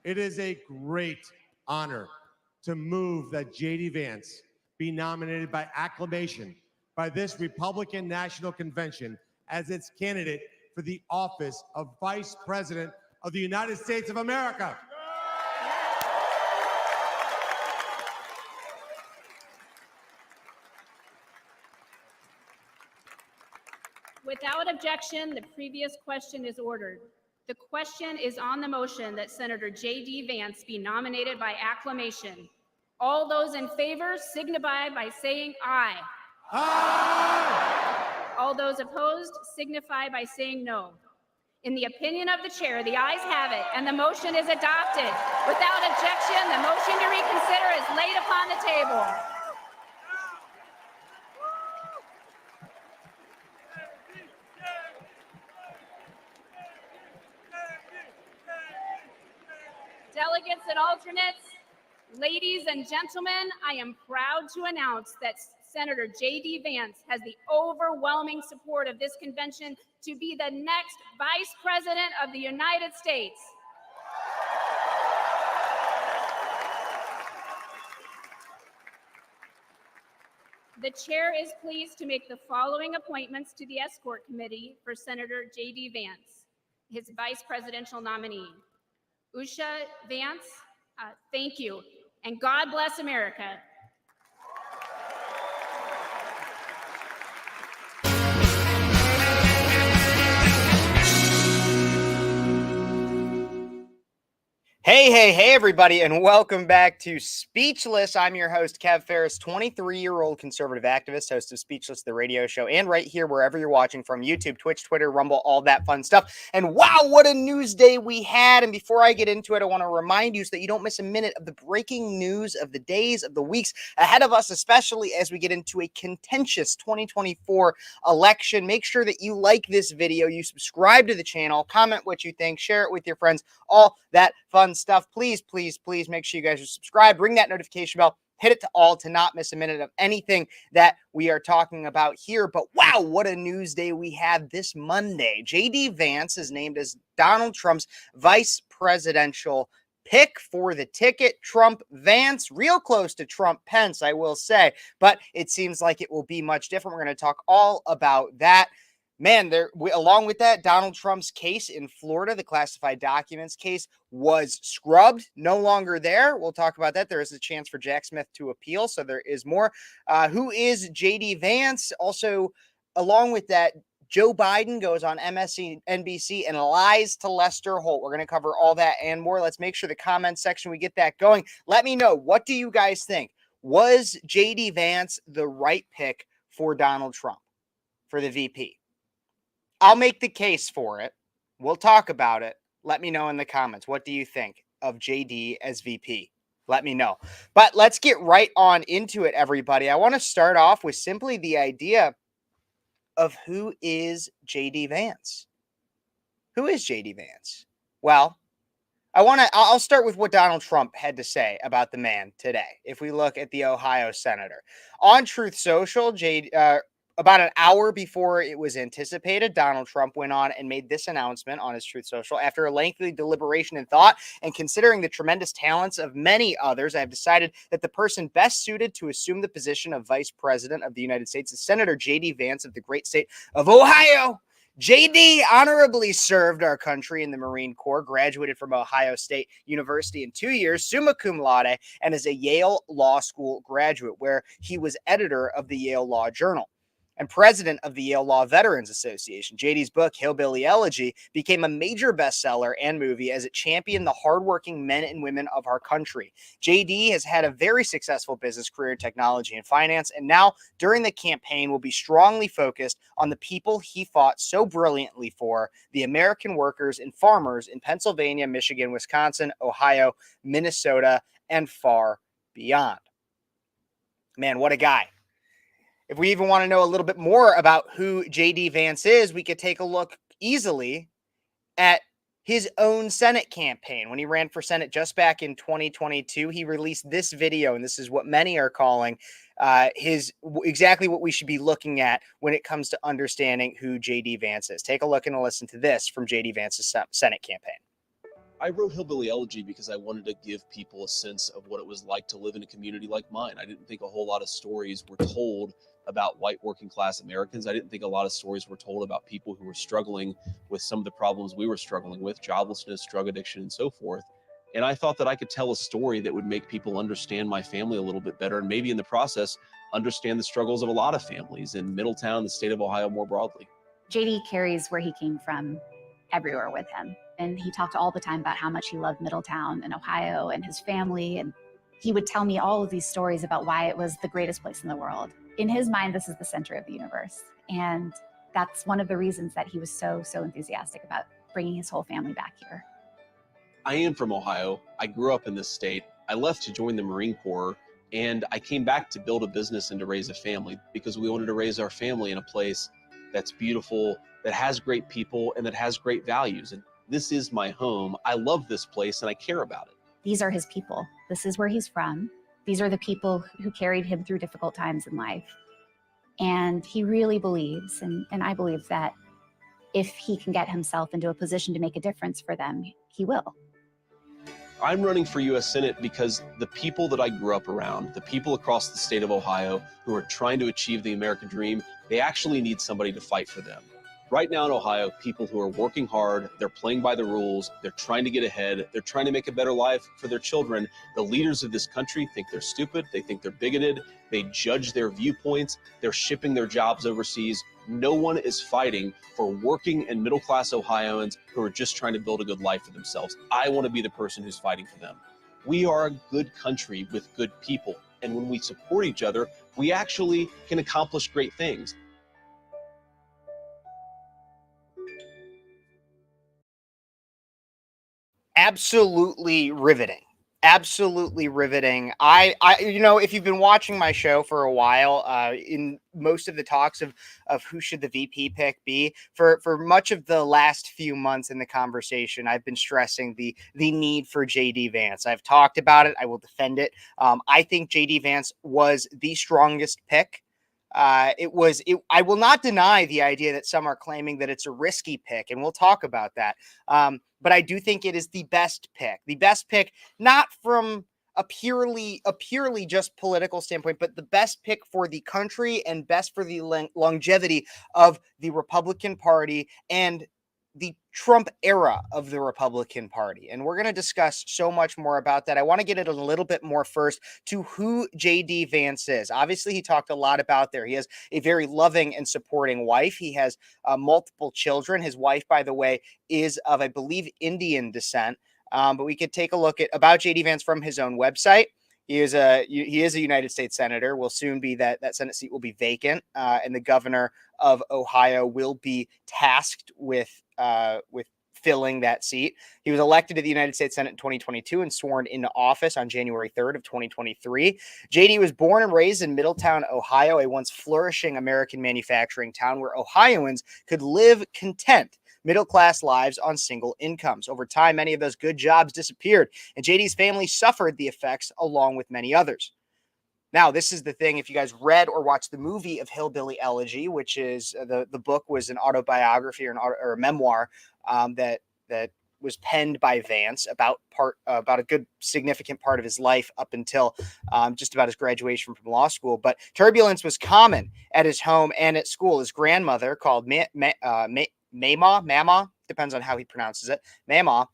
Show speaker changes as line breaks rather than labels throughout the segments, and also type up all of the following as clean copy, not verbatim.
It is a great honor to move that JD Vance be nominated by acclamation by this Republican National Convention as its candidate for the office of Vice President of the United States of America.
Without objection, the previous question is ordered. The question is on the motion that Senator JD Vance be nominated by acclamation. All those in favor signify by saying aye.
Aye!
All those opposed signify by saying no. In the opinion of the chair, the ayes have it, and the motion is adopted. Without objection, the motion to reconsider is laid upon the table. Delegates and alternates, ladies and gentlemen, I am proud to announce that Senator JD Vance has the overwhelming support of this convention to be the next Vice President of the United States. The chair is pleased to make the following appointments to the Escort Committee for Senator JD Vance, his vice presidential nominee. Usha Vance, thank you, and God bless America.
Hey, everybody, and welcome back to Speechless. I'm your host, Kev Phares, 23-year-old conservative activist, host of Speechless, the radio show, and right here, wherever you're watching from, YouTube, Twitch, Twitter, Rumble, all that fun stuff. And wow, what a news day we had. And before I get into it, I want to remind you so that you don't miss a minute of the breaking news of the days, of the weeks ahead of us, especially as we get into a contentious 2024 election. Make sure that you like this video, you subscribe to the channel, comment what you think, share it with your friends, all that fun stuff. Please make sure you guys are subscribed, ring that notification bell, hit it to all to not miss a minute of anything that we are talking about here. But wow, what a news day we had this Monday. JD Vance is named as Donald Trump's vice presidential pick for the ticket. Trump Vance, real close to Trump Pence, I will say, but it seems like it will be much different. We're going to talk all about that. Man, along with that, Donald Trump's case in Florida, the classified documents case, was scrubbed, no longer there. We'll talk about that. There is a chance for Jack Smith to appeal, so there is more. Who is JD Vance? Also, along with that, Joe Biden goes on MSNBC and lies to Lester Holt. We're going to cover all that and more. Let's make sure the comment section, we get that going. Let me know, what do you guys think? Was JD Vance the right pick for Donald Trump for the VP? I'll make the case for it. We'll talk about it. Let me know in the comments. What do you think of JD as VP? Let me know. But let's get right on into it, everybody. I want to start off with simply the idea of who is JD Vance. Who is JD Vance? Well, I'll start with what Donald Trump had to say about the man today. If we look at the Ohio senator on Truth Social, about an hour before it was anticipated, Donald Trump went on and made this announcement on his Truth Social. After a lengthy deliberation and thought, and considering the tremendous talents of many others, I have decided that the person best suited to assume the position of Vice President of the United States is Senator JD Vance of the great state of Ohio. JD honorably served our country in the Marine Corps, graduated from Ohio State University in 2 years, summa cum laude, and is a Yale Law School graduate, where he was editor of the Yale Law Journal and president of the Yale Law Veterans Association. JD's book, Hillbilly Elegy, became a major bestseller and movie as it championed the hardworking men and women of our country. JD has had a very successful business career in technology and finance, and now, during the campaign, will be strongly focused on the people he fought so brilliantly for, the American workers and farmers in Pennsylvania, Michigan, Wisconsin, Ohio, Minnesota, and far beyond. Man, what a guy. If we even want to know a little bit more about who JD Vance is, we could take a look easily at his own Senate campaign. When he ran for Senate just back in 2022, he released this video, and this is what many are calling exactly what we should be looking at when it comes to understanding who JD Vance is. Take a look and listen to this from JD Vance's Senate campaign.
I wrote Hillbilly Elegy because I wanted to give people a sense of what it was like to live in a community like mine. I didn't think a whole lot of stories were told about white working class Americans. I didn't think a lot of stories were told about people who were struggling with some of the problems we were struggling with, joblessness, drug addiction, and so forth. And I thought that I could tell a story that would make people understand my family a little bit better, and maybe in the process, understand the struggles of a lot of families in Middletown, the state of Ohio more broadly.
JD carries where he came from everywhere with him. And he talked all the time about how much he loved Middletown and Ohio and his family. And he would tell me all of these stories about why it was the greatest place in the world. In his mind, this is the center of the universe. And that's one of the reasons that he was so enthusiastic about bringing his whole family back here.
I am from Ohio. I grew up in this state. I left to join the Marine Corps, and I came back to build a business and to raise a family because we wanted to raise our family in a place that's beautiful, that has great people, and that has great values. And this is my home. I love this place and I care about it.
These are his people. This is where he's from. These are the people who carried him through difficult times in life. And he really believes, and I believe that if he can get himself into a position to make a difference for them, he will.
I'm running for U.S. Senate because the people that I grew up around, the people across the state of Ohio who are trying to achieve the American dream, they actually need somebody to fight for them. Right now in Ohio, people who are working hard, they're playing by the rules, they're trying to get ahead, they're trying to make a better life for their children. The leaders of this country think they're stupid, they think they're bigoted, they judge their viewpoints, they're shipping their jobs overseas. No one is fighting for working and middle-class Ohioans who are just trying to build a good life for themselves. I want to be the person who's fighting for them. We are a good country with good people, and when we support each other, we actually can accomplish great things.
Absolutely riveting. Absolutely riveting. If you've been watching my show for a while, in most of the talks of who should the VP pick be, for much of the last few months in the conversation, I've been stressing the need for JD Vance. I've talked about it. I will defend it. I think JD Vance was the strongest pick. I will not deny the idea that some are claiming that it's a risky pick, and we'll talk about that. But I do think it is the best pick, not from a purely just political standpoint, but the best pick for the country and best for the longevity of the Republican Party and the Trump era of the Republican Party. And we're going to discuss so much more about that. I want to get it a little bit more first to who JD Vance is. Obviously, he talked a lot about there. He has a very loving and supporting wife. He has multiple children. His wife, by the way, is of, I believe, Indian descent. But we could take a look at about JD Vance from his own website. He is a United States senator. Will soon be that Senate seat will be vacant, and the governor of Ohio will be tasked with filling that seat. He was elected to the United States Senate in 2022 and sworn into office on January 3rd of 2023. JD was born and raised in Middletown, Ohio, a once flourishing American manufacturing town where Ohioans could live content middle-class lives on single incomes. Over time, many of those good jobs disappeared, and JD's family suffered the effects along with many others. Now, this is the thing. If you guys read or watched the movie of Hillbilly Elegy, which is the book was an autobiography or a memoir that was penned by Vance about a good significant part of his life up until just about his graduation from law school. But turbulence was common at his home and at school. His grandmother, called Mama, depends on how he pronounces it, Mama,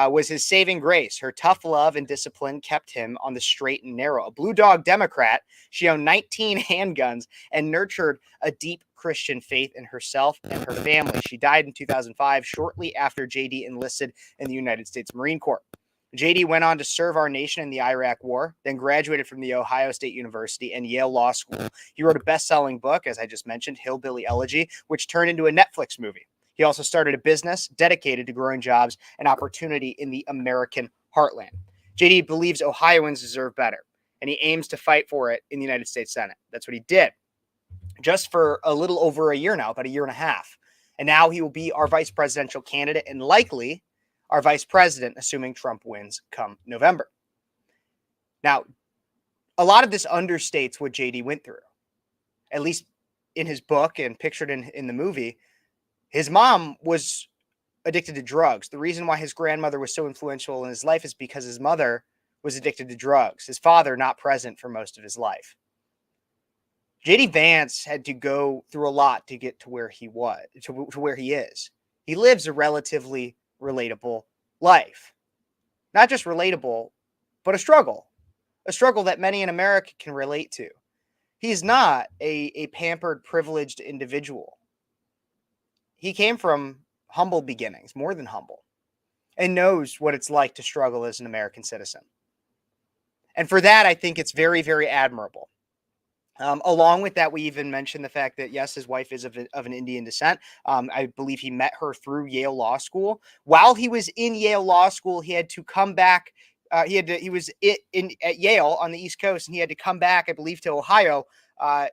was his saving grace. Her tough love and discipline kept him on the straight and narrow. A Blue Dog Democrat, she owned 19 handguns and nurtured a deep Christian faith in herself and her family. She died in 2005, shortly after JD enlisted in the United States Marine Corps. JD went on to serve our nation in the Iraq War, then graduated from the Ohio State University and Yale Law School. He wrote a best-selling book, as I just mentioned, Hillbilly Elegy, which turned into a Netflix movie. He also started a business dedicated to growing jobs and opportunity in the American heartland. JD believes Ohioans deserve better, and he aims to fight for it in the United States Senate. That's what he did just for a little over a year now, about a year and a half. And now he will be our vice presidential candidate and likely our vice president, assuming Trump wins come November. Now, a lot of this understates what JD went through, at least in his book and pictured in the movie. His mom was addicted to drugs. The reason why his grandmother was so influential in his life is because his mother was addicted to drugs. His father not present for most of his life. JD Vance had to go through a lot to get to where he was, to where he is. He lives a relatively relatable life. Not just relatable, but a struggle that many in America can relate to. He's not a pampered, privileged individual. He came from humble beginnings, more than humble, and knows what it's like to struggle as an American citizen. And for that, I think it's very, very admirable. Along with that, we even mentioned the fact that, yes, his wife is of an Indian descent. I believe he met her through Yale Law School. While he was in Yale Law School, he had to come back. He was at Yale on the East Coast, and he had to come back, I believe, to Ohio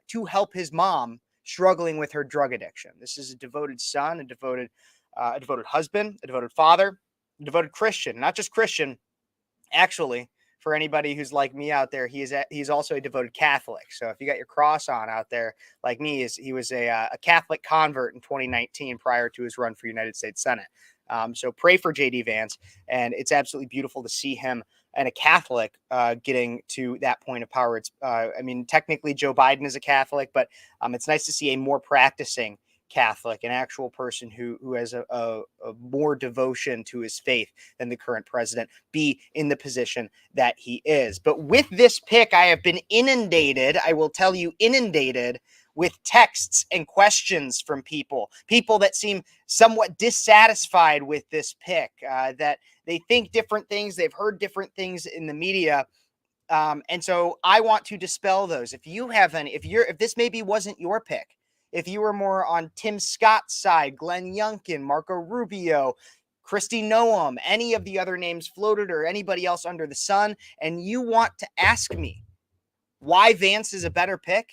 to help his mom struggling with her drug addiction. This is a devoted son, a devoted husband, a devoted father, a devoted Christian. Not just Christian, actually. For anybody who's like me out there, he's also a devoted Catholic. So if you got your cross on out there, like me, he was a Catholic convert in 2019 prior to his run for United States Senate. So pray for JD Vance, and it's absolutely beautiful to see him and a Catholic getting to that point of power. It's, technically Joe Biden is a Catholic, but it's nice to see a more practicing Catholic, an actual person who has a more devotion to his faith than the current president, be in the position that he is. But with this pick, I have been inundated, I will tell you, inundated with texts and questions from people that seem somewhat dissatisfied with this pick, that they think different things, they've heard different things in the media. And so I want to dispel those. If you have any, if this maybe wasn't your pick, if you were more on Tim Scott's side, Glenn Youngkin, Marco Rubio, Kristi Noem, any of the other names floated, or anybody else under the sun, and you want to ask me why Vance is a better pick,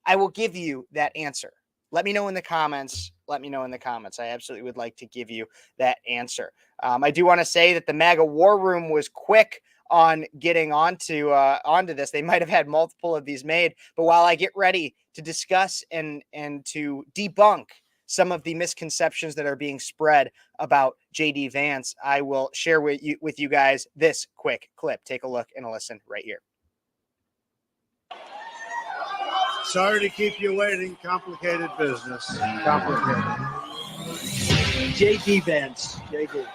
I will give you that answer. Let me know in the comments. I absolutely would like to give you that answer. I do want to say that the MAGA War Room was quick on getting onto this. They might have had multiple of these made, but while I get ready to discuss and to debunk some of the misconceptions that are being spread about JD Vance, I will share with you guys this quick clip. Take a look and a listen right here.
Sorry to keep you waiting. Complicated business. Complicated. JD Vance. JD.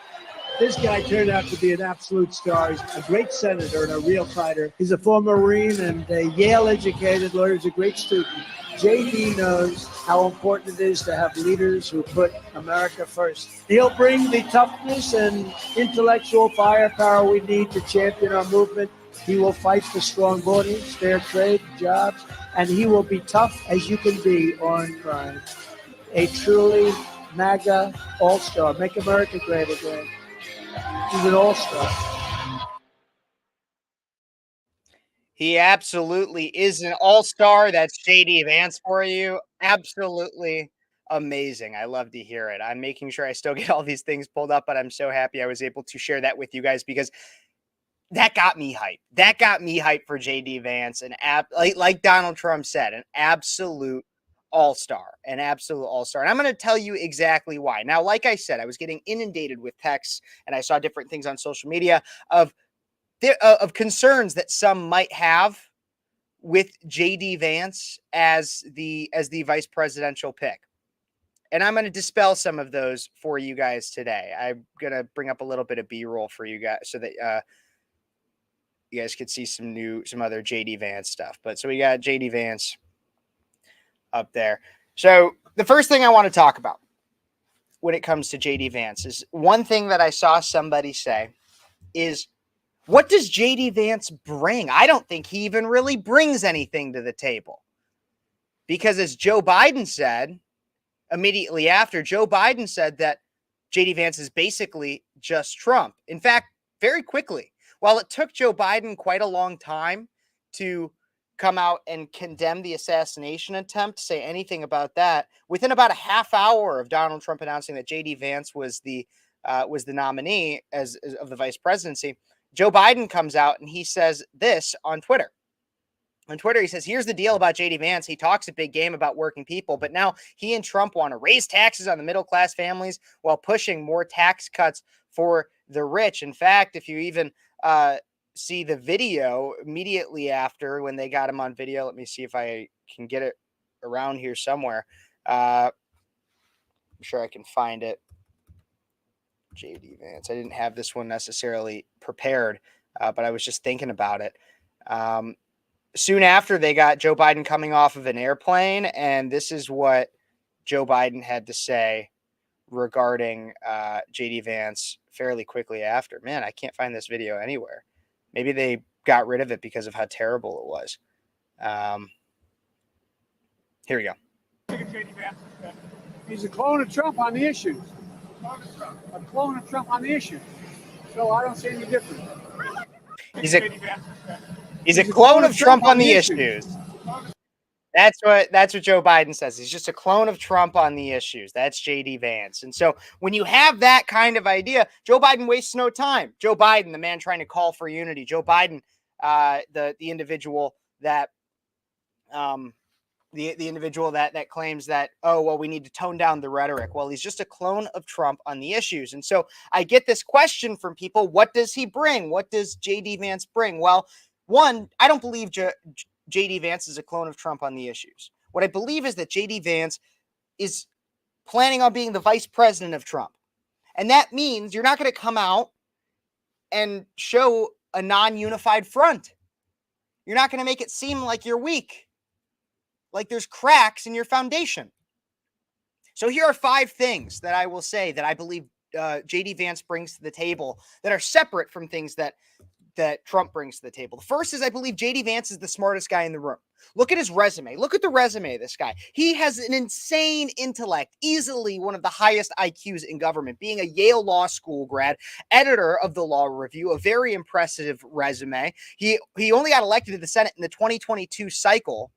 This guy turned out to be an absolute star. He's a great senator and a real fighter. He's a former Marine and a Yale-educated lawyer. He's a great student. JD knows how important it is to have leaders who put America first. He'll bring the toughness and intellectual firepower we need to champion our movement. He will fight for strong borders, fair trade, jobs, and he will be tough as you can be on crime. A truly MAGA all-star. Make America great again. He's an all-star.
He absolutely is an all-star. That's JD Vance for you. Absolutely amazing. I love to hear it. I'm making sure I still get all these things pulled up, but I'm so happy I was able to share that with you guys because that got me hyped. That got me hyped for JD Vance. And like Donald Trump said, an absolute all-star. And I'm going to tell you exactly why. Now, like I said, I was getting inundated with texts, and I saw different things on social media of concerns that some might have with JD Vance as the vice presidential pick. And I'm going to dispel some of those for you guys today. I'm going to bring up a little bit of B-roll for you guys so that you guys could see some other JD Vance stuff. But so we got JD Vance up there. So the first thing I want to talk about when it comes to JD Vance is one thing that I saw somebody say is, what does JD Vance bring? I don't think he even really brings anything to the table. Because as Joe Biden said, immediately after, Joe Biden said that JD Vance is basically just Trump. In fact, very quickly, while it took Joe Biden quite a long time to come out and condemn the assassination attempt, say anything about that, within about a half hour of Donald Trump announcing that JD Vance was the nominee of the vice presidency, Joe Biden comes out and he says this on Twitter. On Twitter, he says, here's the deal about JD Vance. He talks a big game about working people, but now he and Trump want to raise taxes on the middle-class families while pushing more tax cuts for the rich. In fact, if you even see the video immediately after when they got him on video, let me see if I can get it around here somewhere. I'm sure I can find it. JD Vance. I didn't have this one necessarily prepared, but I was just thinking about it. Soon after, they got Joe Biden coming off of an airplane, and this is what Joe Biden had to say regarding JD Vance fairly quickly after. Man, I can't find this video anywhere. Maybe they got rid of it because of how terrible it was. Here we go.
He's a clone of Trump on the issues. A clone of Trump on the issues. So I don't see any difference.
He's a clone of Trump on the issues. That's what Joe Biden says. He's just a clone of Trump on the issues. That's JD Vance. And so when you have that kind of idea, Joe Biden wastes no time. Joe Biden, the man trying to call for unity. Joe Biden, the individual that the individual that claims that, oh, well, we need to tone down the rhetoric. Well, he's just a clone of Trump on the issues. And so I get this question from people. What does he bring? What does JD Vance bring? Well, one, I don't believe JD Vance is a clone of Trump on the issues. What I believe is that JD Vance is planning on being the vice president of Trump. And that means you're not going to come out and show a non-unified front. You're not going to make it seem like you're weak, like there's cracks in your foundation. So here are 5 things that I will say that I believe JD Vance brings to the table that are separate from things that Trump brings to the table. The first is I believe JD Vance is the smartest guy in the room. Look at his resume. Look at the resume of this guy. He has an insane intellect, easily one of the highest IQs in government, being a Yale Law School grad, editor of the Law Review, a very impressive resume. He only got elected to the Senate in the 2022 cycle,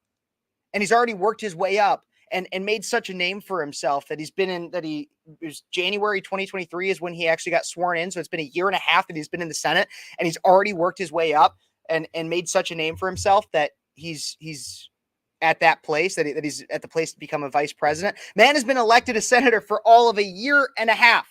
and he's already worked his way up and made such a name for himself that it was January 2023 is when he actually got sworn in. So it's been a year and a half that he's been in the Senate, and he's already worked his way up and made such a name for himself that he's at that place, that he's at the place to become a vice president. Man has been elected a senator for all of a year and a half.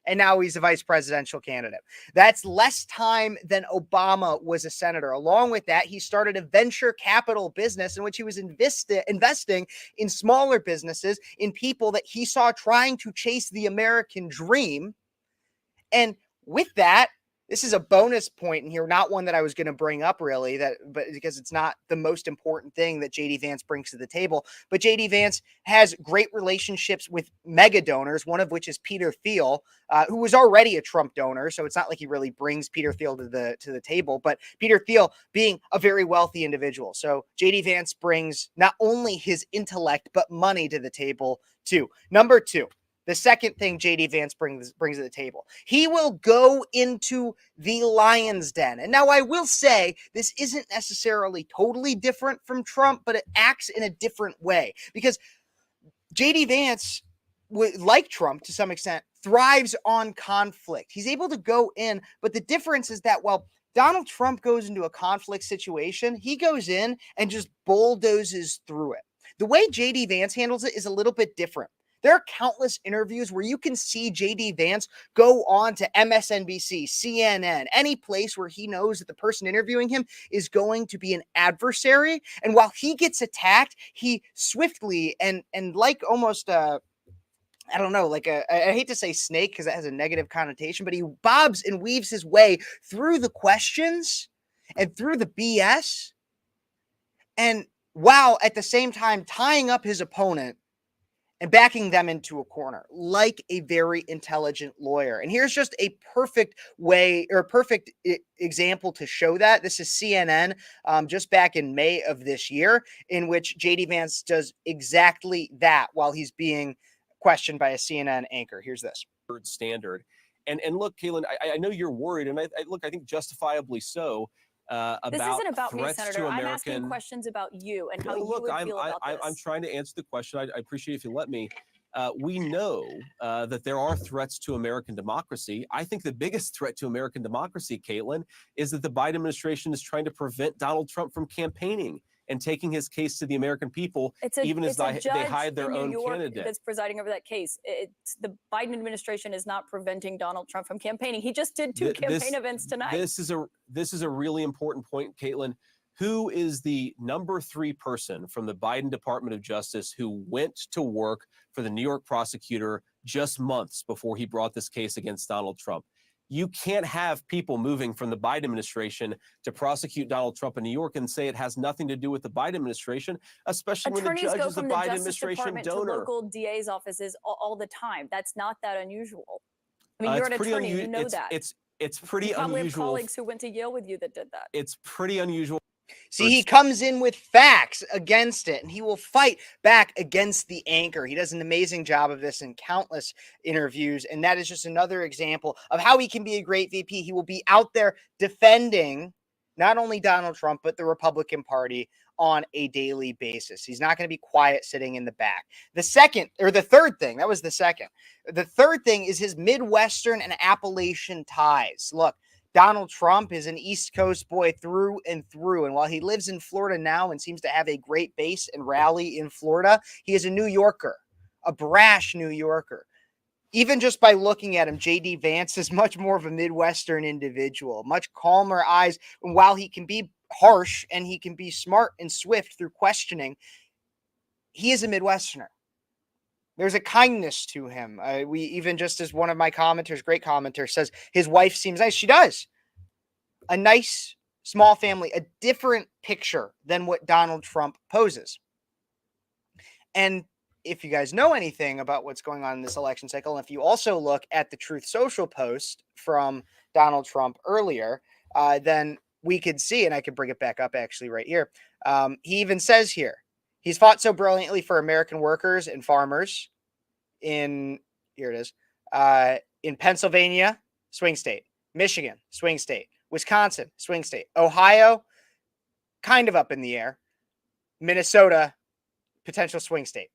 And now he's a vice presidential candidate. That's less time than Obama was a senator. Along with that, he started a venture capital business in which he was investing in smaller businesses, in people that he saw trying to chase the American dream. And with that, this is a bonus point in here, not one that I was going to bring up really, but because it's not the most important thing that JD Vance brings to the table. But JD Vance has great relationships with mega donors, one of which is Peter Thiel, who was already a Trump donor. So it's not like he really brings Peter Thiel to the table, but Peter Thiel being a very wealthy individual. So JD Vance brings not only his intellect, but money to the table too. Number 2. The second thing JD Vance brings to the table, he will go into the lion's den. And now I will say this isn't necessarily totally different from Trump, but it acts in a different way because JD Vance, like Trump to some extent, thrives on conflict. He's able to go in, but the difference is that while Donald Trump goes into a conflict situation, he goes in and just bulldozes through it. The way JD Vance handles it is a little bit different. There are countless interviews where you can see JD Vance go on to MSNBC, CNN, any place where he knows that the person interviewing him is going to be an adversary. And while he gets attacked, he swiftly and like almost I hate to say snake because it has a negative connotation, but he bobs and weaves his way through the questions and through the BS. And while at the same time tying up his opponent and backing them into a corner like a very intelligent lawyer. And here's just a perfect way or perfect example to show that. This is CNN just back in May of this year, in which JD Vance does exactly that while he's being questioned by a CNN anchor. Here's this.
Standard. And look, Kaylin, I know you're worried, and I think justifiably so.
This isn't about me,
threats
Senator.
to
I'm
American...
asking questions about you and how
look,
you would feel about this.
I'm trying to answer the question. I appreciate if you let me. we know that there are threats to American democracy. I think the biggest threat to American democracy, Caitlin, is that the Biden administration is trying to prevent Donald Trump from campaigning and taking his case to the American people, even as they hide their own candidate.
That's presiding over that case. The Biden administration is not preventing Donald Trump from campaigning. He just did two campaign events tonight.
This is a really important point, Caitlin. Who is the number 3 person from the Biden Department of Justice who went to work for the New York prosecutor just months before he brought this case against Donald Trump? You can't have people moving from the Biden administration to prosecute Donald Trump in New York and say it has nothing to do with the Biden administration, especially when the judge is the Biden administration donor.
To local DA's offices all the time. That's not that unusual. I mean, you're an attorney, you know that.
It's pretty
you probably
unusual.
Have colleagues who went to Yale with you that did that.
It's pretty unusual.
See, he comes in with facts against it, and he will fight back against the anchor. He does an amazing job of this in countless interviews, and that is just another example of how he can be a great VP. He will be out there defending not only Donald Trump, but the Republican Party on a daily basis. He's not going to be quiet sitting in the back. The third thing is his Midwestern and Appalachian ties. Look, Donald Trump is an East Coast boy through and through. And while he lives in Florida now and seems to have a great base and rally in Florida, he is a New Yorker, a brash New Yorker. Even just by looking at him, JD Vance is much more of a Midwestern individual, much calmer eyes. And while he can be harsh and he can be smart and swift through questioning, he is a Midwesterner. There's a kindness to him. We even just as one of my commenters, great commenter, says his wife seems nice. She does. A nice, small family, a different picture than what Donald Trump poses. And if you guys know anything about what's going on in this election cycle, and if you also look at the Truth Social post from Donald Trump earlier, then we could see, and I could bring it back up actually right here. He even says here, he's fought so brilliantly for American workers and farmers in Pennsylvania, swing state, Michigan, swing state, Wisconsin, swing state, Ohio, kind of up in the air, Minnesota, potential swing state.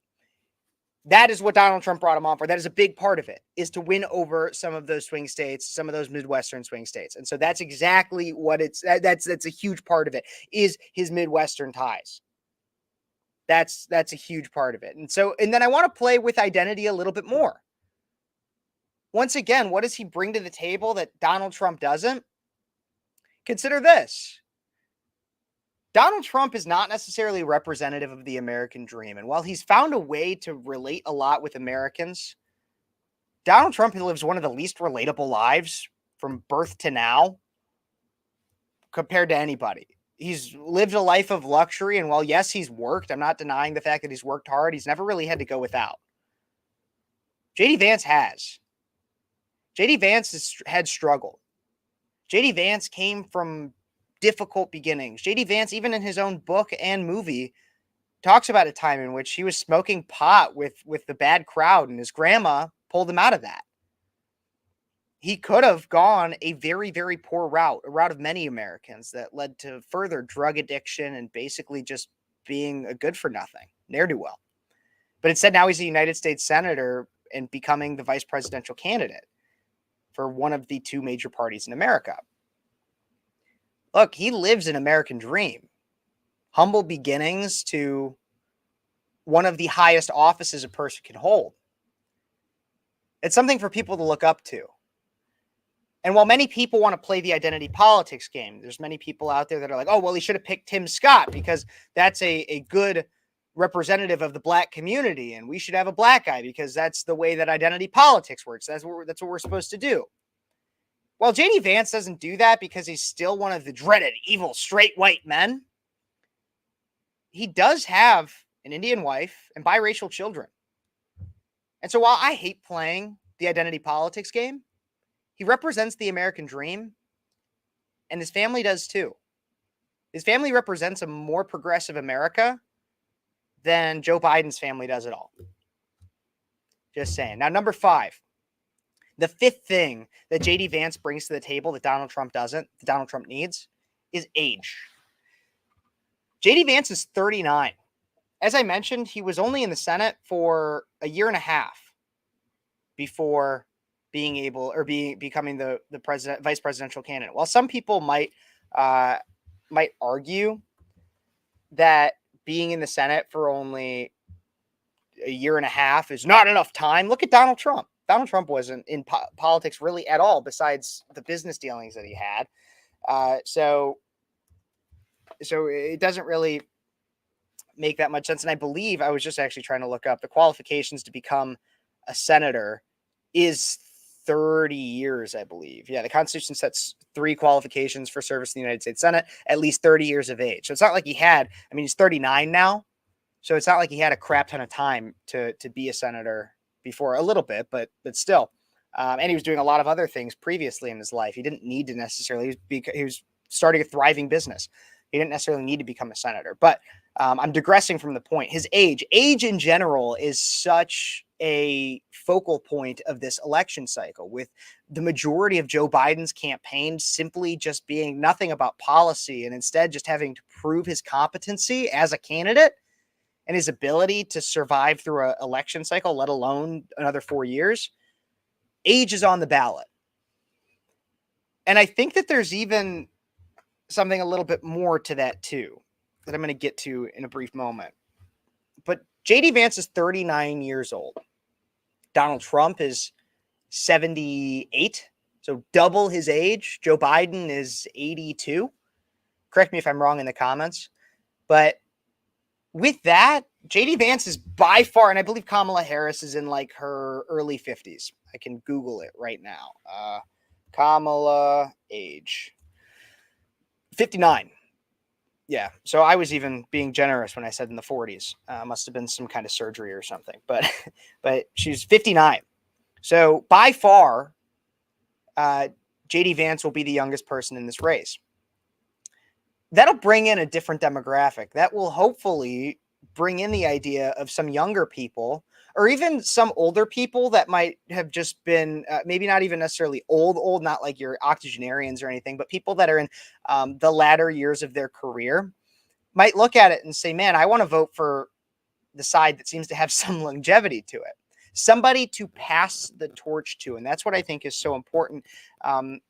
That is what Donald Trump brought him on for. That is a big part of it, is to win over some of those swing states, some of those Midwestern swing states. And so that's exactly what that's a huge part of it, is his Midwestern ties. That's a huge part of it. And then I want to play with identity a little bit more. Once again, what does he bring to the table that Donald Trump doesn't? Consider this. Donald Trump is not necessarily representative of the American dream. And while he's found a way to relate a lot with Americans, Donald Trump lives one of the least relatable lives from birth to now compared to anybody. He's lived a life of luxury. And while, yes, he's worked, I'm not denying the fact that he's worked hard. He's never really had to go without. JD Vance has. JD Vance had struggled. JD Vance came from difficult beginnings. JD Vance, even in his own book and movie, talks about a time in which he was smoking pot with the bad crowd, and his grandma pulled him out of that. He could have gone a very, very poor route, a route of many Americans that led to further drug addiction and basically just being a good for nothing, ne'er-do-well. But instead, now he's a United States senator and becoming the vice presidential candidate for one of the two major parties in America. Look, he lives an American dream. Humble beginnings to one of the highest offices a person can hold. It's something for people to look up to. And while many people want to play the identity politics game, there's many people out there that are like, oh, well, he should have picked Tim Scott because that's a good representative of the black community. And we should have a black guy because that's the way that identity politics works. That's what we're supposed to do. Well, JD Vance doesn't do that because he's still one of the dreaded, evil, straight white men. He does have an Indian wife and biracial children. And so while I hate playing the identity politics game, he represents the American dream, and his family does too. His family represents a more progressive America than Joe Biden's family does at all. Just saying. Now, number 5. The fifth thing that JD Vance brings to the table that Donald Trump doesn't, that Donald Trump needs, is age. JD Vance is 39. as I mentioned, he was only in the Senate for a year and a half before being able or becoming the vice presidential candidate. While some people might argue that being in the Senate for only a year and a half is not enough time, look at Donald Trump. Donald Trump wasn't in politics really at all, besides the business dealings that he had. So it doesn't really make that much sense. And I believe I was just actually trying to look up the qualifications to become a senator is 30 years, I believe. Yeah, the Constitution sets 3 qualifications for service in the United States Senate, at least 30 years of age. So it's not like he's 39 now. So it's not like he had a crap ton of time to be a senator before, a little bit, but still. And he was doing a lot of other things previously in his life. He didn't need to necessarily, he was starting a thriving business. He didn't necessarily need to become a senator, but I'm digressing from the point. His age in general is such a focal point of this election cycle, with the majority of Joe Biden's campaign simply just being nothing about policy and instead just having to prove his competency as a candidate and his ability to survive through an election cycle, let alone another 4 years. Age is on the ballot. And I think that there's even something a little bit more to that too, that I'm going to get to in a brief moment. But JD Vance is 39 years old. Donald Trump is 78, so double his age. Joe Biden is 82. Correct me if I'm wrong in the comments. But with that, JD Vance is by far, and I believe Kamala Harris is in like her early 50s. I can Google it right now. Kamala age. 59. Yeah. So I was even being generous when I said in the 40s. Must have been some kind of surgery or something. But she's 59. So by far, JD Vance will be the youngest person in this race. That'll bring in a different demographic. That will hopefully bring in the idea of some younger people, or even some older people that might have just been maybe not even necessarily old, not like your octogenarians or anything, but people that are in the latter years of their career might look at it and say, man, I want to vote for the side that seems to have some longevity to it. Somebody to pass the torch to. And that's what I think is so important.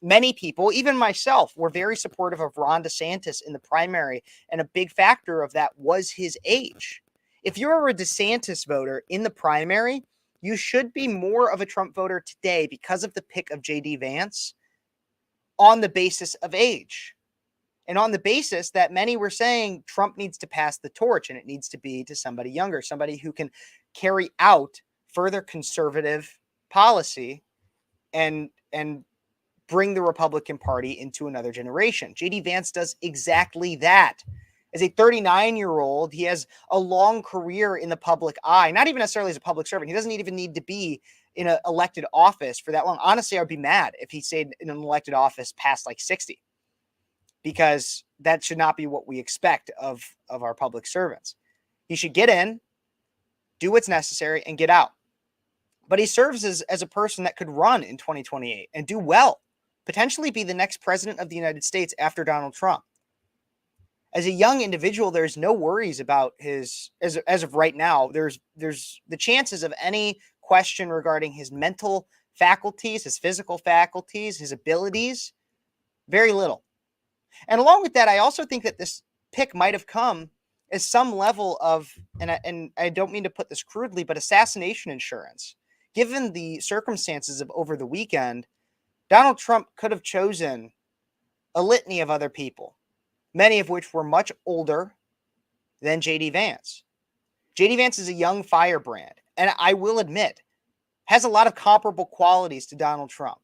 Many people, even myself, were very supportive of Ron DeSantis in the primary. And a big factor of that was his age. If you're a DeSantis voter in the primary, you should be more of a Trump voter today because of the pick of JD Vance on the basis of age. And on the basis that many were saying Trump needs to pass the torch and it needs to be to somebody younger, somebody who can carry out further conservative policy and bring the Republican Party into another generation. JD Vance does exactly that. As a 39-year-old, he has a long career in the public eye, not even necessarily as a public servant. He doesn't even need to be in an elected office for that long. Honestly, I would be mad if he stayed in an elected office past like 60, because that should not be what we expect of our public servants. He should get in, do what's necessary, and get out. But he serves as a person that could run in 2028 and do well, potentially be the next president of the United States after Donald Trump. As a young individual, there's no worries about his, as of right now, there's the chances of any question regarding his mental faculties, his physical faculties, his abilities, very little. And along with that, I also think that this pick might have come as some level of, and I don't mean to put this crudely, but assassination insurance. Given the circumstances of over the weekend, Donald Trump could have chosen a litany of other people, many of which were much older than JD Vance. JD Vance is a young firebrand, and I will admit, has a lot of comparable qualities to Donald Trump.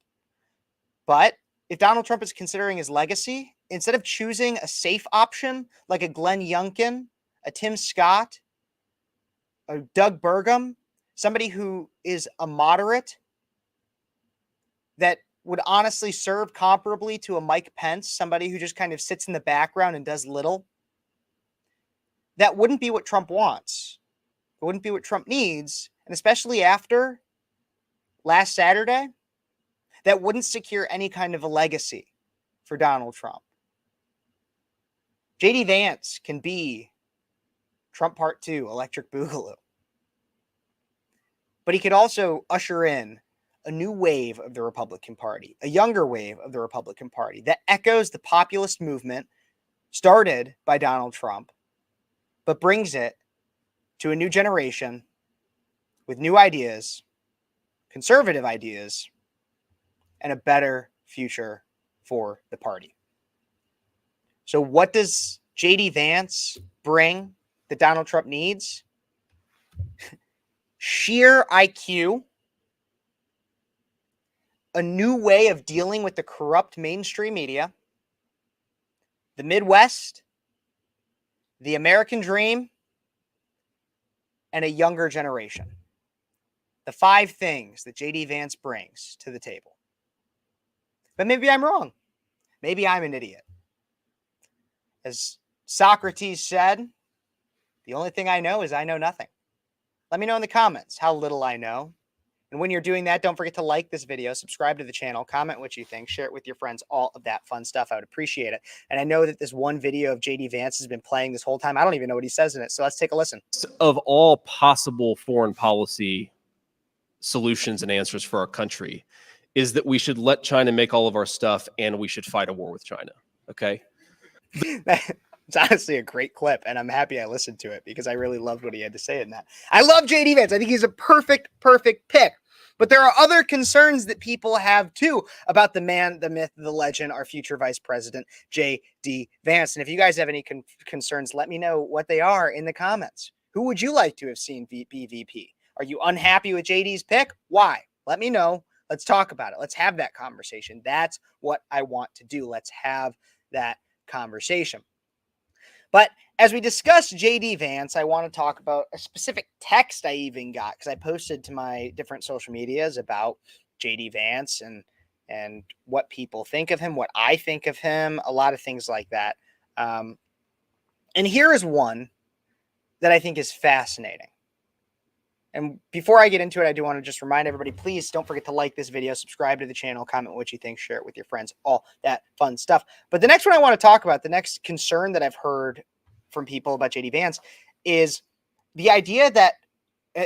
But if Donald Trump is considering his legacy, instead of choosing a safe option like a Glenn Youngkin, a Tim Scott, a Doug Burgum, somebody who is a moderate that would honestly serve comparably to a Mike Pence, somebody who just kind of sits in the background and does little, that wouldn't be what Trump wants. It wouldn't be what Trump needs. And especially after last Saturday, that wouldn't secure any kind of a legacy for Donald Trump. JD Vance can be Trump Part 2, Electric Boogaloo. But he could also usher in a new wave of the Republican Party, a younger wave of the Republican Party that echoes the populist movement started by Donald Trump, but brings it to a new generation with new ideas, conservative ideas, and a better future for the party. So what does JD Vance bring that Donald Trump needs? Sheer IQ, a new way of dealing with the corrupt mainstream media, the Midwest, the American dream, and a younger generation. The 5 things that JD Vance brings to the table. But maybe I'm wrong. Maybe I'm an idiot. As Socrates said, the only thing I know is I know nothing. Let me know in the comments how little I know. And when you're doing that, don't forget to like this video, subscribe to the channel, comment what you think, share it with your friends, all of that fun stuff. I would appreciate it. And I know that this one video of JD Vance has been playing this whole time. I don't even know what he says in it. So let's take a listen.
Of all possible foreign policy solutions and answers for our country is that we should let China make all of our stuff and we should fight a war with China. Okay.
It's honestly a great clip, and I'm happy I listened to it because I really loved what he had to say in that. I love JD Vance. I think he's a perfect pick. But there are other concerns that people have too about the man, the myth, the legend, our future vice president, JD Vance. And if you guys have any concerns, let me know what they are in the comments. Who would you like to have seen be VP? Are you unhappy with JD's pick? Why? Let me know. Let's talk about it. Let's have that conversation. That's what I want to do. Let's have that conversation. But as we discuss JD Vance, I want to talk about a specific text I even got because I posted to my different social medias about JD Vance and what people think of him, what I think of him, a lot of things like that. And here is one that I think is fascinating. And before I get into it, I do want to just remind everybody, please don't forget to like this video, subscribe to the channel, comment what you think, share it with your friends, all that fun stuff. But the next one I want to talk about, the next concern that I've heard from people about JD Vance is the idea that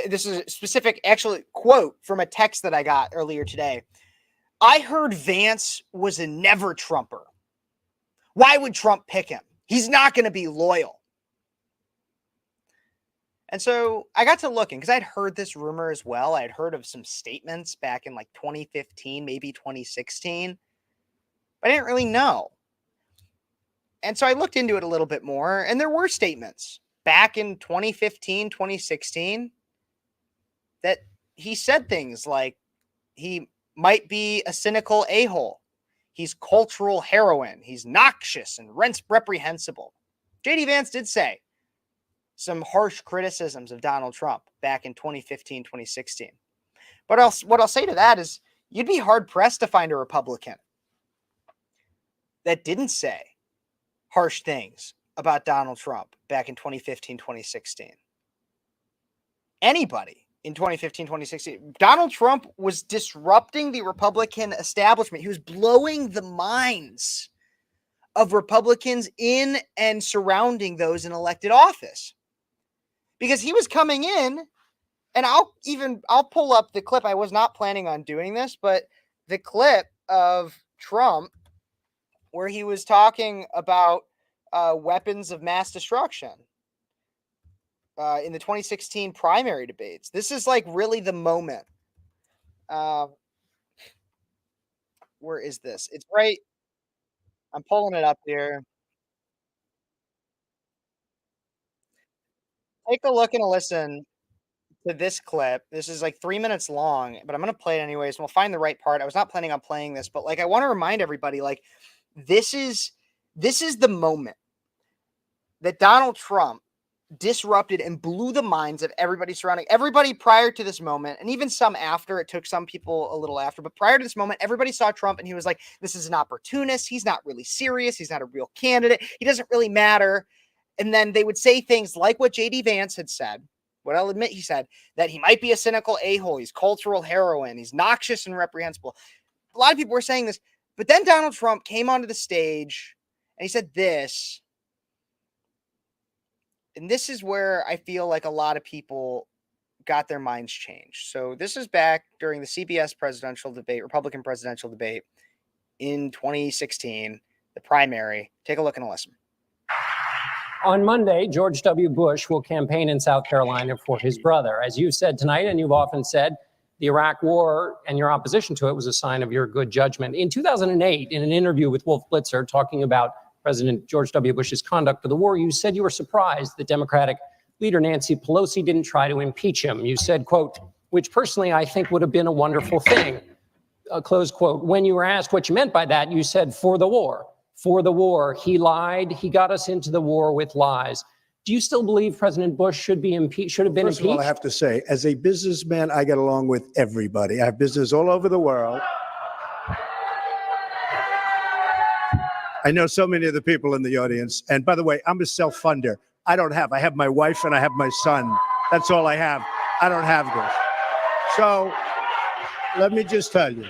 this is a specific actually quote from a text that I got earlier today. I heard Vance was a never Trumper. Why would Trump pick him? He's not going to be loyal. And so I got to looking because I'd heard this rumor as well. I had heard of some statements back in like 2015, maybe 2016, but I didn't really know. And so I looked into it a little bit more, and there were statements back in 2015, 2016 that he said things like he might be a cynical a-hole. He's cultural heroin. He's noxious and reprehensible. JD Vance did say some harsh criticisms of Donald Trump back in 2015, 2016. But what I'll say to that is you'd be hard-pressed to find a Republican that didn't say harsh things about Donald Trump back in 2015, 2016. Anybody in 2015, 2016. Donald Trump was disrupting the Republican establishment. He was blowing the minds of Republicans in and surrounding those in elected office. Because he was coming in, and I'll pull up the clip. I was not planning on doing this, but the clip of Trump where he was talking about weapons of mass destruction in the 2016 primary debates. This is like really the moment. Where is this? It's right. I'm pulling it up here. Take a look and a listen to this clip. This is like 3 minutes long, but I'm going to play it anyways. And we'll find the right part. I was not planning on playing this, but like, I want to remind everybody, like, this is the moment that Donald Trump disrupted and blew the minds of everybody surrounding everybody prior to this moment. And even some after. It took some people a little after, but prior to this moment, everybody saw Trump and he was like, this is an opportunist. He's not really serious. He's not a real candidate. He doesn't really matter. And then they would say things like what JD Vance had said, what I'll admit he said, that he might be a cynical a-hole. He's cultural heroin. He's noxious and reprehensible. A lot of people were saying this, but then Donald Trump came onto the stage and he said this. And this is where I feel like a lot of people got their minds changed. So this is back during the CBS presidential debate, Republican presidential debate in 2016, the primary. Take a look and a listen.
On Monday, George W. Bush will campaign in South Carolina for his brother. As you said tonight, and you've often said, the Iraq War and your opposition to it was a sign of your good judgment. In 2008, in an interview with Wolf Blitzer talking about President George W. Bush's conduct of the war, you said you were surprised that Democratic leader Nancy Pelosi didn't try to impeach him. You said, quote, which personally I think would have been a wonderful thing, close quote. When you were asked what you meant by that, you said, for the war. For the war. He lied. He got us into the war with lies. Do you still believe President Bush should have been impeached?
First of all, I have to say, as a businessman, I get along with everybody. I have business all over the world. I know so many of the people in the audience. And by the way, I'm a self-funder. I have my wife and I have my son. That's all I have. I don't have this. So let me just tell you,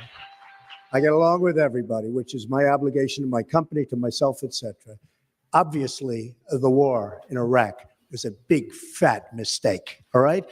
I get along with everybody, which is my obligation to my company, to myself, etc. Obviously, the war in Iraq was a big, fat mistake, all right?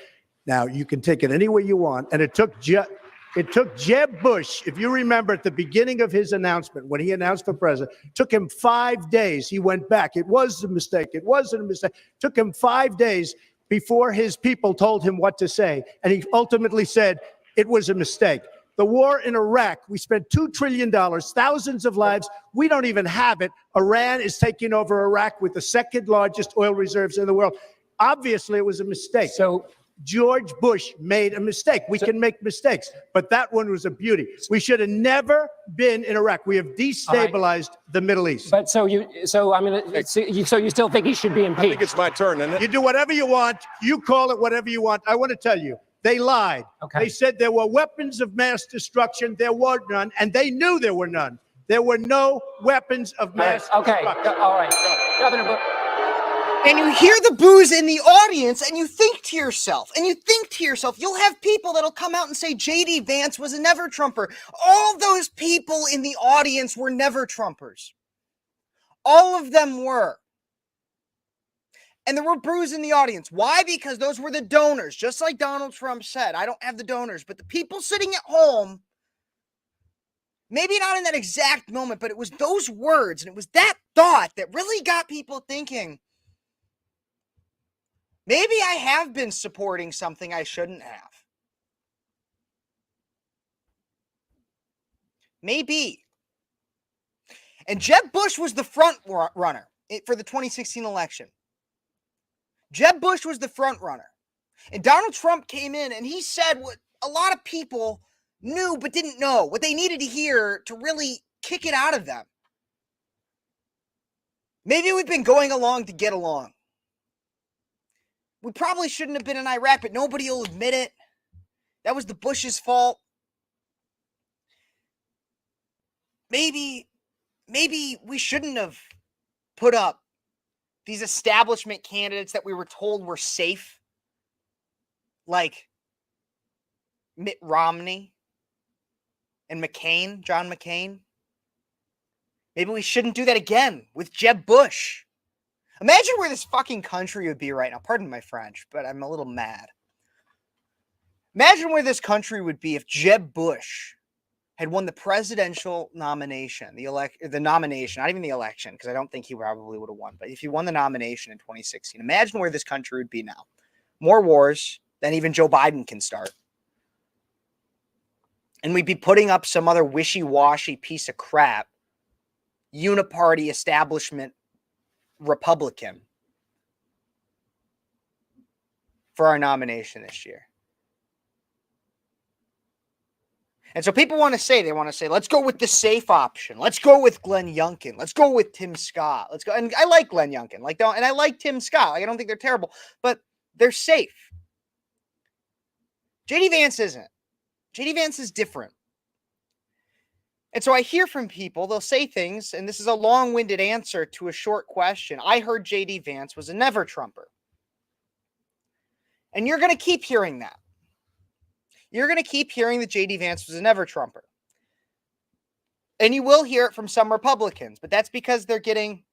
Now, you can take it any way you want, and it took Jeb Bush, if you remember at the beginning of his announcement, when he announced for president, took him 5 days. He went back. It was a mistake. It wasn't a mistake. Took him 5 days before his people told him what to say, and he ultimately said it was a mistake. The war in Iraq, we spent $2 trillion, thousands of lives. We don't even have it. Iran is taking over Iraq with the second largest oil reserves in the world. Obviously, it was a mistake. So George Bush made a mistake. We can make mistakes, but that one was a beauty. We should have never been in Iraq. We have destabilized the Middle East.
But so you still think he should be impeached?
I think it's my turn, isn't it?
You do whatever you want. You call it whatever you want. I want to tell you, they lied.
Okay.
They said there were weapons of mass destruction. There were none, and they knew there were none. There were no weapons of mass destruction.
All right. Governor Bush.
And you hear the boos in the audience, and you think to yourself, you'll have people that'll come out and say JD Vance was a never Trumper. All those people in the audience were never Trumpers. All of them were. And there were boos in the audience. Why? Because those were the donors. Just like Donald Trump said, I don't have the donors, but the people sitting at home, maybe not in that exact moment, but it was those words and it was that thought that really got people thinking, maybe I have been supporting something I shouldn't have. Maybe. And Jeb Bush was the front runner for the 2016 election. Jeb Bush was the front runner. And Donald Trump came in and he said what a lot of people knew but didn't know, what they needed to hear to really kick it out of them. Maybe we've been going along to get along. We probably shouldn't have been in Iraq, but nobody will admit it. That was the Bush's fault. Maybe we shouldn't have put up these establishment candidates that we were told were safe, like Mitt Romney and McCain, John McCain. Maybe we shouldn't do that again with Jeb Bush. Imagine where this fucking country would be right now. Pardon my French, but I'm a little mad. Imagine where this country would be if Jeb Bush had won the presidential nomination, the nomination, not even the election, because I don't think he probably would have won. But if he won the nomination in 2016, imagine where this country would be now. More wars than even Joe Biden can start. And we'd be putting up some other wishy-washy piece of crap, uniparty establishment Republican for our nomination this year. And so people want to say, let's go with the safe option. Let's go with Glenn Youngkin. Let's go with Tim Scott. Let's go. And I like Glenn Youngkin. And I like Tim Scott. I don't think they're terrible, but they're safe. JD Vance isn't. JD Vance is different. And so I hear from people, they'll say things, and this is a long-winded answer to a short question. I heard JD Vance was a never Trumper. And you're going to keep hearing that. You're going to keep hearing that JD Vance was a never Trumper. And you will hear it from some Republicans, but that's because they're getting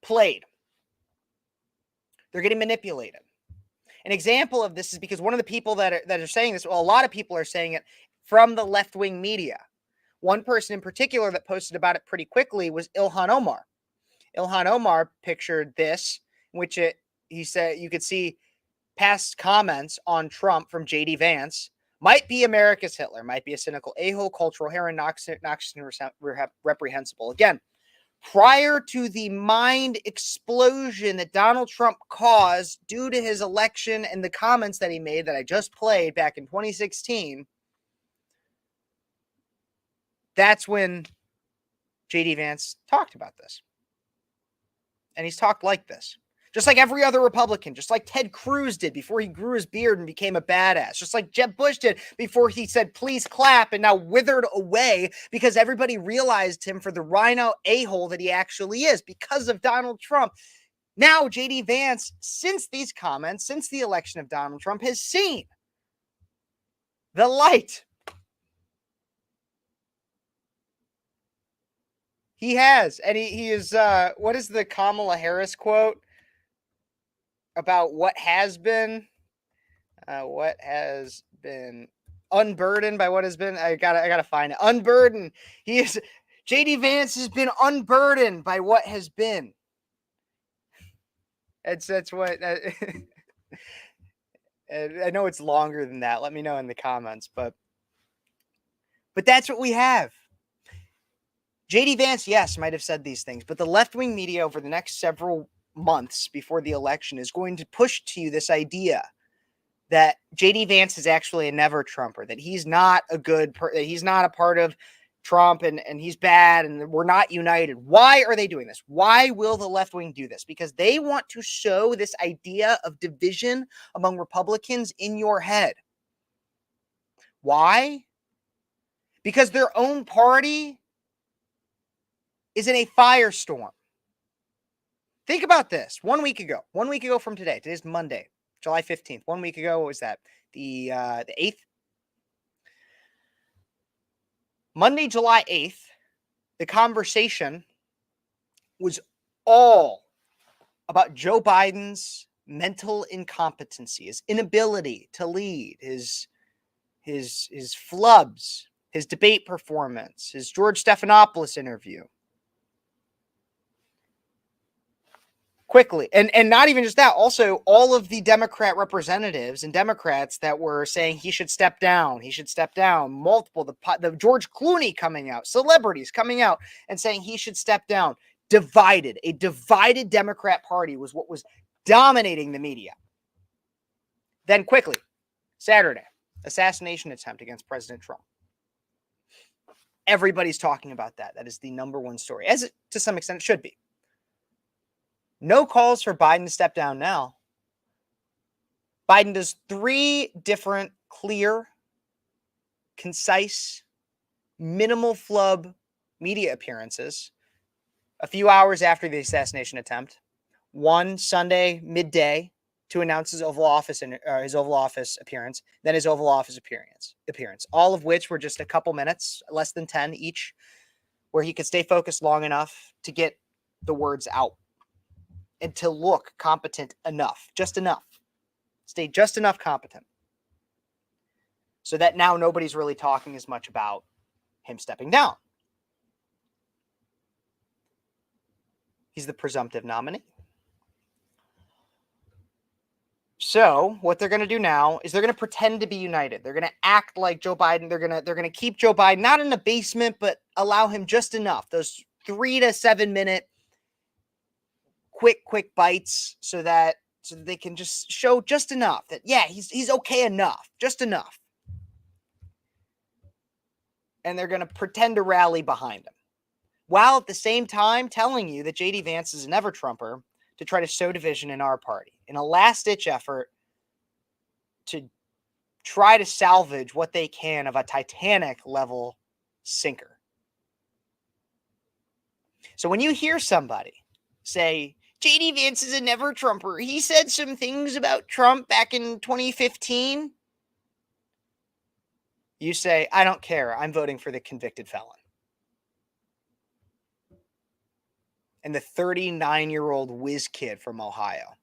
played. They're getting manipulated. An example of this is because one of the people that are saying this, well, a lot of people are saying it from the left-wing media. One person in particular that posted about it pretty quickly was Ilhan Omar. Ilhan Omar pictured this, which he said you could see past comments on Trump from JD Vance. Might be America's Hitler, might be a cynical a-hole, cultural heron, noxious and reprehensible. Again, prior to the mind explosion that Donald Trump caused due to his election and the comments that he made that I just played back in 2016, that's when JD Vance talked about this. And he's talked like this. Just like every other Republican, just like Ted Cruz did before he grew his beard and became a badass, just like Jeb Bush did before he said, please clap, and now withered away because everybody realized him for the rhino a-hole that he actually is because of Donald Trump. Now, JD Vance, since these comments, since the election of Donald Trump, has seen the light. He has, and he is, what is the Kamala Harris quote? About what has been unburdened by what has been. I gotta find it. Unburdened. JD Vance has been unburdened by what has been. That's what. I know it's longer than that. Let me know in the comments, but that's what we have. JD Vance, yes, might have said these things, but the left-wing media over the next several months before the election is going to push to you this idea that JD Vance is actually a never Trumper, that he's not a good that he's not a part of Trump and he's bad and we're not united. Why are they doing this? Why will the left wing do this? Because they want to sow this idea of division among Republicans in your head. Why? Because their own party is in a firestorm. Think about this. 1 week ago from today, today's Monday, July 15th. 1 week ago, what was that? The 8th? Monday, July 8th, the conversation was all about Joe Biden's mental incompetency, his inability to lead, his flubs, his debate performance, his George Stephanopoulos interview. Quickly. And not even just that, also all of the Democrat representatives and Democrats that were saying he should step down, multiple, the George Clooney coming out, celebrities coming out and saying he should step down. A divided Democrat party was what was dominating the media. Then quickly, Saturday, assassination attempt against President Trump. Everybody's talking about that. That is the number one story, as it, to some extent, it should be. No calls for Biden to step down now. Biden does 3 different, clear, concise, minimal flub media appearances a few hours after the assassination attempt. One Sunday midday to announce his Oval Office appearance, then his Oval Office appearance. All of which were just a couple minutes, less than 10 each, where he could stay focused long enough to get the words out. And to look competent enough, just enough. Stay just enough competent. So that now nobody's really talking as much about him stepping down. He's the presumptive nominee. So what they're going to do now is they're going to pretend to be united. They're going to act like Joe Biden. They're going to keep Joe Biden not in the basement, but allow him just enough. Those 3 to 7 minute quick bites so that they can just show just enough that, yeah, he's okay enough, just enough. And they're going to pretend to rally behind him, while at the same time telling you that JD Vance is a never Trumper to try to sow division in our party in a last-ditch effort to try to salvage what they can of a Titanic-level sinker. So when you hear somebody say, JD Vance is a never Trumper, he said some things about Trump back in 2015, you say, I don't care. I'm voting for the convicted felon. And the 39-year-old whiz kid from Ohio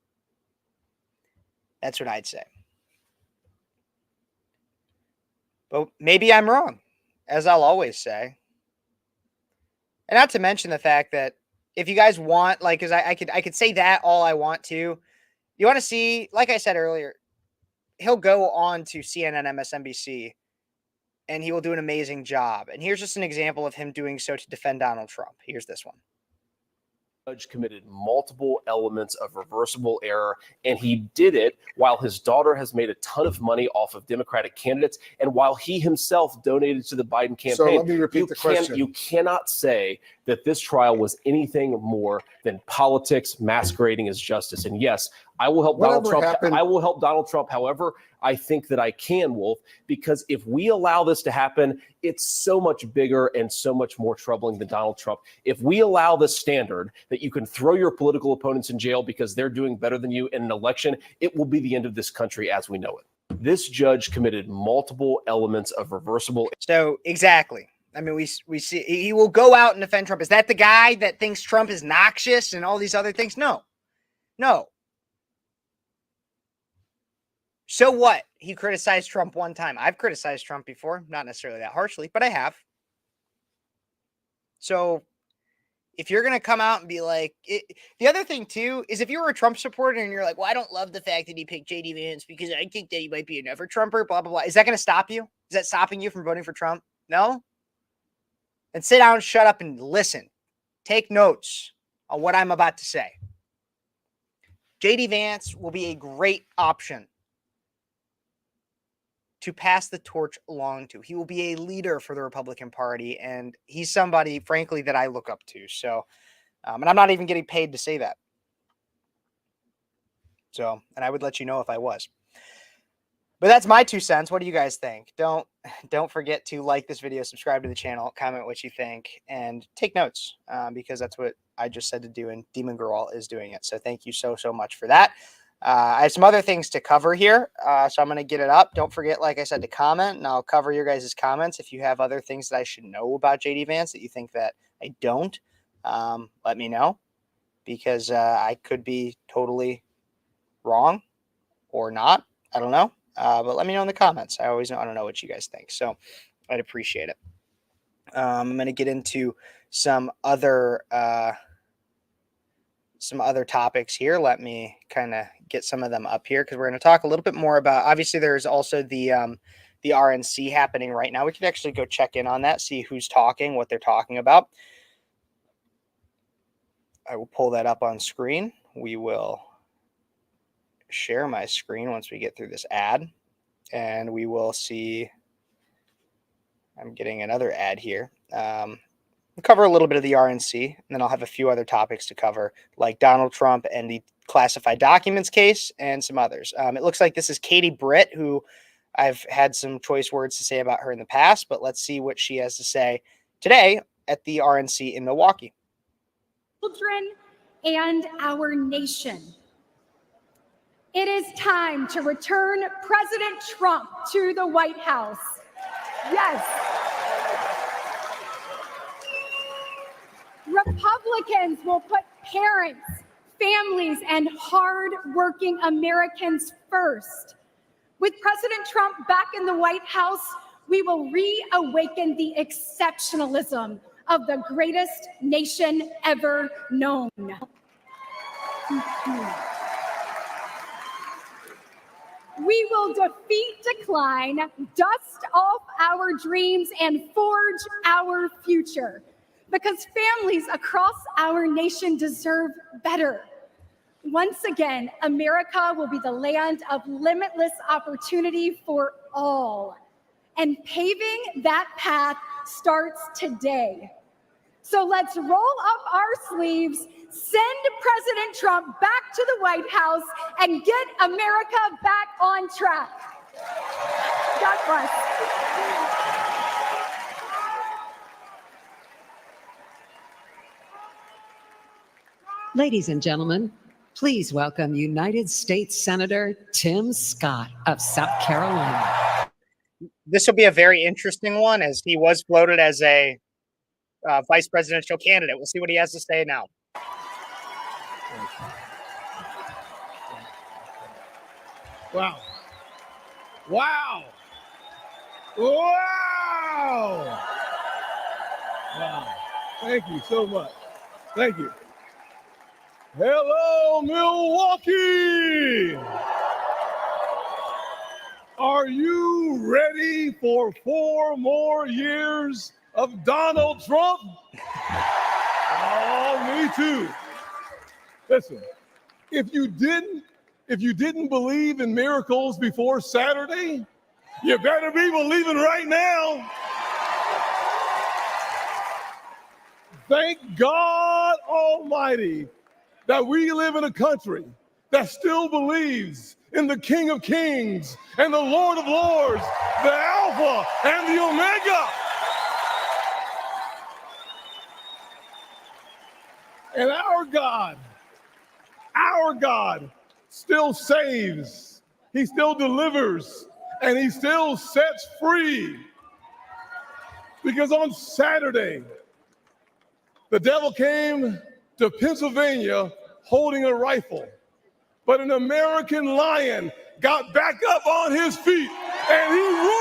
That's what I'd say. But maybe I'm wrong, as I'll always say. And not to mention the fact that if you guys want, like, because I could say that all I want to. You want to see, like I said earlier, he'll go on to CNN, MSNBC, and he will do an amazing job. And here's just an example of him doing so to defend Donald Trump. Here's this one.
Judge committed multiple elements of reversible error, and he did it while his daughter has made a ton of money off of Democratic candidates, and while he himself donated to the Biden campaign.
So let me repeat the question.
You cannot say that this trial was anything more than politics masquerading as justice. And yes, I will help Donald Trump. I will help Donald Trump. However, I think that I can, Wolf, because if we allow this to happen, it's so much bigger and so much more troubling than Donald Trump. If we allow this standard that you can throw your political opponents in jail because they're doing better than you in an election, it will be the end of this country as we know it. This judge committed multiple elements of reversible.
So exactly. I mean, we see he will go out and defend Trump. Is that the guy that thinks Trump is noxious and all these other things? No. So what? He criticized Trump one time. I've criticized Trump before, not necessarily that harshly, but I have. So if you're going to come out and be like, the other thing too, is if you were a Trump supporter and you're like, well, I don't love the fact that he picked JD Vance because I think that he might be an ever-Trumper, blah, blah, blah. Is that going to stop you? Is that stopping you from voting for Trump? No? Then sit down, shut up, and listen. Take notes on what I'm about to say. JD Vance will be a great option to pass the torch along to. He will be a leader for the Republican Party, and he's somebody, frankly, that I look up to. So, and I'm not even getting paid to say that. So, and I would let you know if I was. But that's my 2 cents. What do you guys think? Don't forget to like this video, subscribe to the channel, comment what you think, and take notes because that's what I just said to do, and Demon Girl is doing it. So thank you so much for that. I have some other things to cover here, so I'm going to get it up. Don't forget, like I said, to comment, and I'll cover your guys' comments. If you have other things that I should know about JD Vance that you think that I don't, let me know, because I could be totally wrong or not. I don't know. But let me know in the comments. I always want to know what you guys think, so I'd appreciate it. I'm going to get into some other topics here. Let me kind of get some of them up here because we're going to talk a little bit more about. Obviously, there's also the RNC happening right now. We could actually go check in on that, see who's talking, what they're talking about. I will pull that up on screen. We will share my screen once we get through this ad, and we will see. I'm getting another ad here. We'll cover a little bit of the RNC, and then I'll have a few other topics to cover, like Donald Trump and the classified documents case and some others. It looks like this is Katie Britt, who I've had some choice words to say about her in the past, but let's see what she has to say today at the RNC in Milwaukee.
Children and our nation. It is time to return President Trump to the White House. Yes. Republicans will put parents, families, and hard-working Americans first. With President Trump back in the White House, we will reawaken the exceptionalism of the greatest nation ever known. We will defeat decline, dust off our dreams, and forge our future. Because families across our nation deserve better. Once again, America will be the land of limitless opportunity for all. And paving that path starts today. So let's roll up our sleeves, send President Trump back to the White House, and get America back on track. God bless.
Ladies and gentlemen, please welcome United States Senator Tim Scott of South Carolina.
This will be a very interesting one, as he was floated as a vice presidential candidate. We'll see what he has to say now.
Wow. Wow. Wow. Wow. Thank you so much. Thank you. Hello, Milwaukee. Are you ready for 4 more years of Donald Trump? Oh, me too. Listen, if you didn't believe in miracles before Saturday, you better be believing right now. Thank God Almighty that we live in a country that still believes in the King of Kings and the Lord of Lords, the Alpha and the Omega. And our God still saves, he still delivers, and he still sets free. Because on Saturday, the devil came to Pennsylvania holding a rifle, but an American lion got back up on his feet and he roared.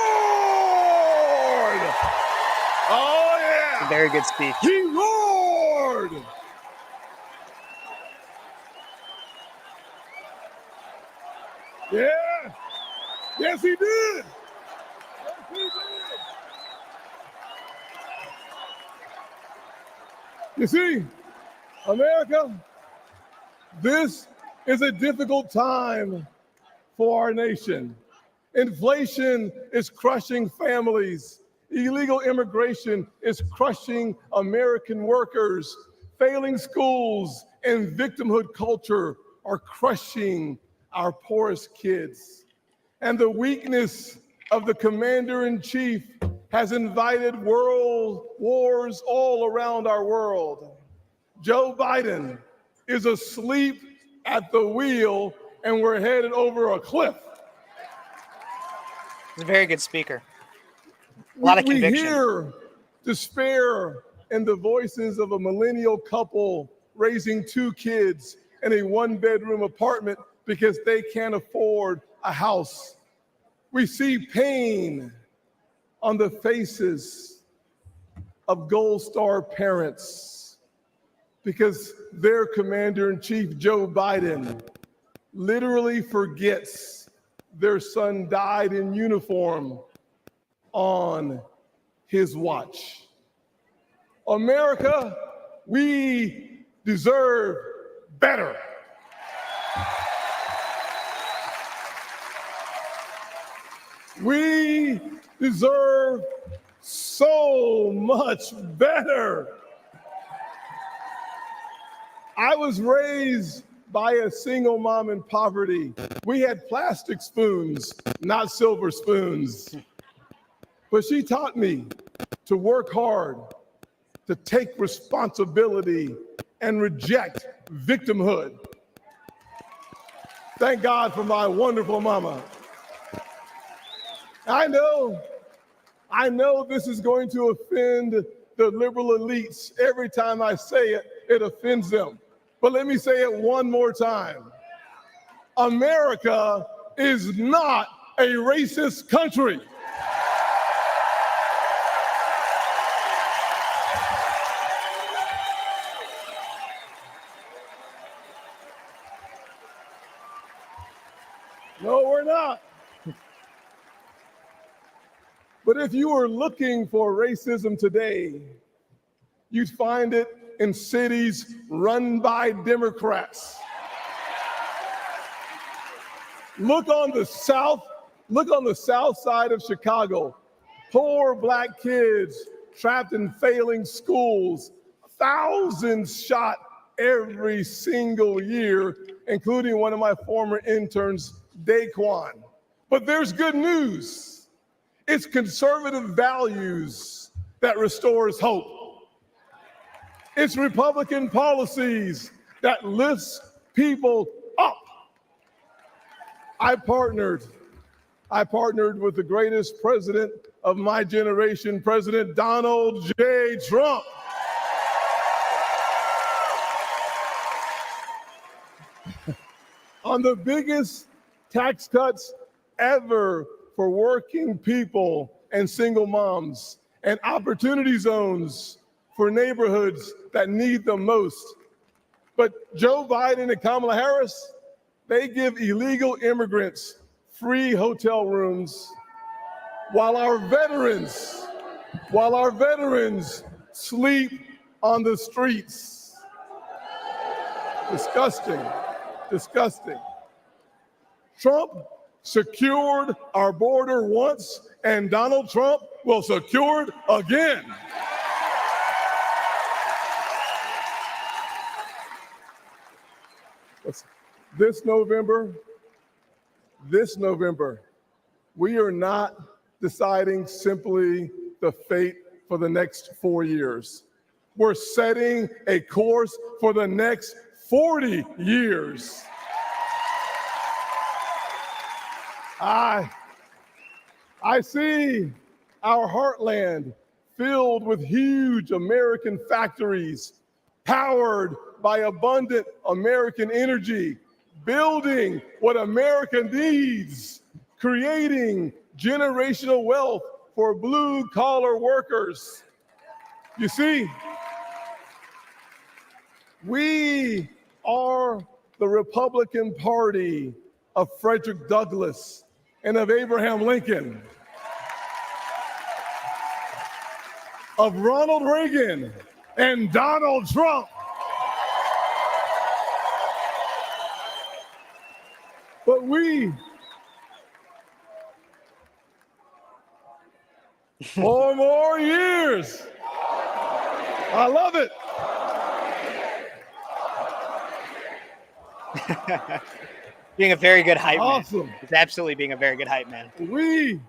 Oh yeah.
It's a very good speech.
He roared. Yeah. Yes, he did. Yes, he did. You see, America, this is a difficult time for our nation. Inflation is crushing families. Illegal immigration is crushing American workers. Failing schools and victimhood culture are crushing our poorest kids. And the weakness of the commander-in-chief has invited world wars all around our world. Joe Biden is asleep at the wheel and we're headed over a cliff.
He's a very good speaker. A lot of conviction.
We hear despair in the voices of a millennial couple raising 2 kids in a 1-bedroom apartment because they can't afford a house. We see pain on the faces of Gold Star parents because their commander-in-chief, Joe Biden, literally forgets their son died in uniform on his watch. America, we deserve better. We deserve so much better. I was raised by a single mom in poverty. We had plastic spoons, not silver spoons. But she taught me to work hard, to take responsibility, and reject victimhood. Thank God for my wonderful mama. I know this is going to offend the liberal elites. Every time I say it, it offends them. But let me say it one more time. America is not a racist country. No, we're not. But if you were looking for racism today, you'd find it in cities run by Democrats. Look on the south side of Chicago. Poor black kids trapped in failing schools. Thousands shot every single year, including one of my former interns, Daquan. But there's good news. It's conservative values that restores hope. It's Republican policies that lifts people up. I partnered with the greatest president of my generation, President Donald J. Trump. On the biggest tax cuts ever for working people and single moms, and opportunity zones for neighborhoods that need them most. But Joe Biden and Kamala Harris, they give illegal immigrants free hotel rooms while our veterans sleep on the streets. Disgusting, disgusting. Trump secured our border once, and Donald Trump will secure it again. This November, we are not deciding simply the fate for the next 4 years. We're setting a course for the next 40 years. I see our heartland filled with huge American factories, powered by abundant American energy, building what America needs, creating generational wealth for blue-collar workers. You see, we are the Republican Party of Frederick Douglass and of Abraham Lincoln, of Ronald Reagan and Donald Trump. But we, 4 more years. I love it.
Being a very good hype
Awesome.
man. It's absolutely being a very good hype man.
We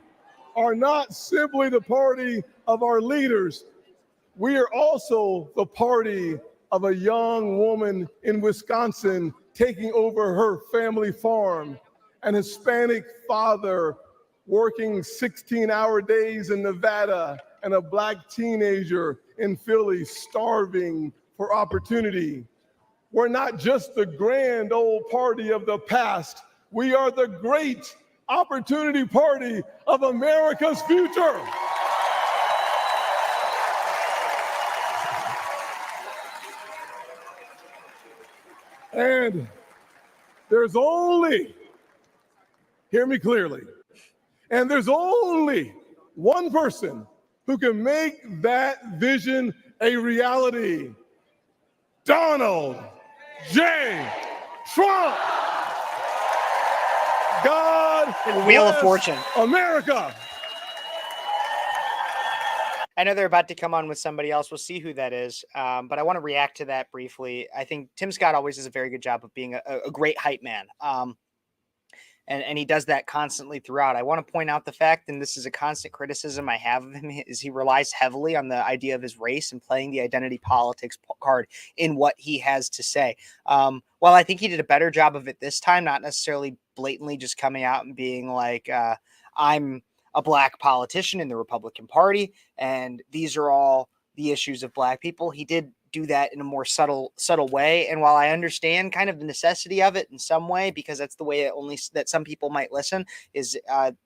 are not simply the party of our leaders. We are also the party of a young woman in Wisconsin taking over her family farm, an Hispanic father working 16-hour days in Nevada, and a Black teenager in Philly starving for opportunity. We're not just the grand old party of the past. We are the great opportunity party of America's future. And there's only, hear me clearly, and there's only one person who can make that vision a reality: Donald J. Trump. God
Wheel of
bless
Fortune.
America.
I know they're about to come on with somebody else. We'll see who that is. But I want to react to that briefly. I think Tim Scott always does a very good job of being a great hype man. And he does that constantly throughout. I want to point out the fact, and this is a constant criticism I have of him, is he relies heavily on the idea of his race and playing the identity politics card in what he has to say. While I think he did a better job of it this time, not necessarily blatantly just coming out and being like, I'm a Black politician in the Republican Party, and these are all the issues of Black people. He did do that in a more subtle way. And while I understand kind of the necessity of it in some way, because that's the way that some people might listen, is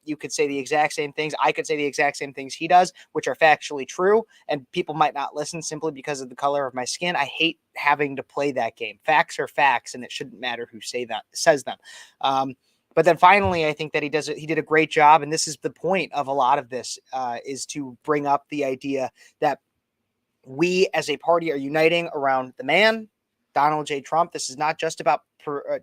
you could say the exact same things. I could say the exact same things he does, which are factually true, and people might not listen simply because of the color of my skin. I hate having to play that game. Facts are facts, and it shouldn't matter who says them. But then finally, I think that he did a great job. And this is the point of a lot of this, is to bring up the idea that we as a party are uniting around the man, Donald J. Trump. This is not just about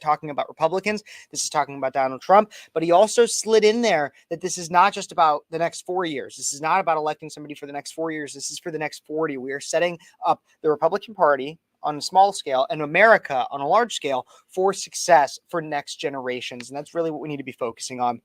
talking about Republicans. This is talking about Donald Trump. But he also slid in there that this is not just about the next 4 years. This is not about electing somebody for the next 4 years. This is for the next 40. We are setting up the Republican Party on a small scale and America on a large scale for success for next generations. And that's really what we need to be focusing on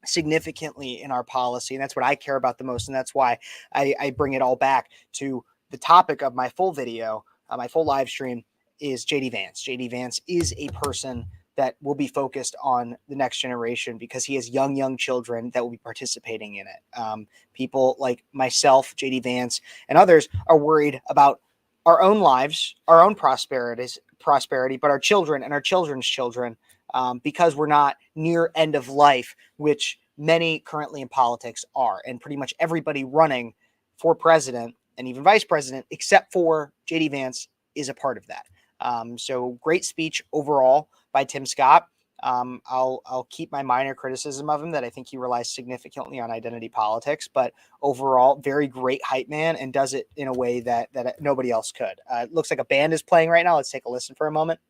significantly in our policy. And that's what I care about the most. And that's why I bring it all back to the topic of my full video, my full live stream, is JD Vance. JD Vance is a person that will be focused on the next generation because he has young children that will be participating in it. People like myself, JD Vance, and others are worried about our own lives, our own prosperity, but our children and our children's children because we're not near end of life, which many currently in politics are, and pretty much everybody running for president and even vice president, except for JD Vance, is a part of that. So great speech overall by Tim Scott. I'll keep my minor criticism of him that I think he relies significantly on identity politics, but overall, very great hype man and does it in a way that nobody else could. It looks like a band is playing right now. Let's take a listen for a moment.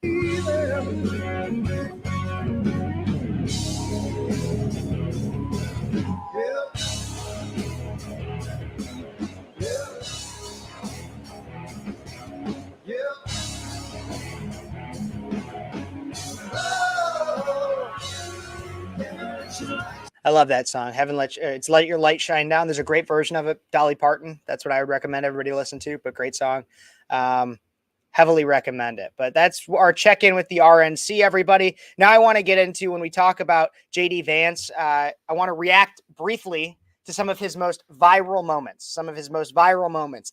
I love that song. It's Let Your Light Shine Down. There's a great version of it, Dolly Parton. That's what I would recommend everybody listen to, but great song. Heavily recommend it. But that's our check-in with the RNC, everybody. Now I want to get into, when we talk about JD Vance, I want to react briefly to some of his most viral moments,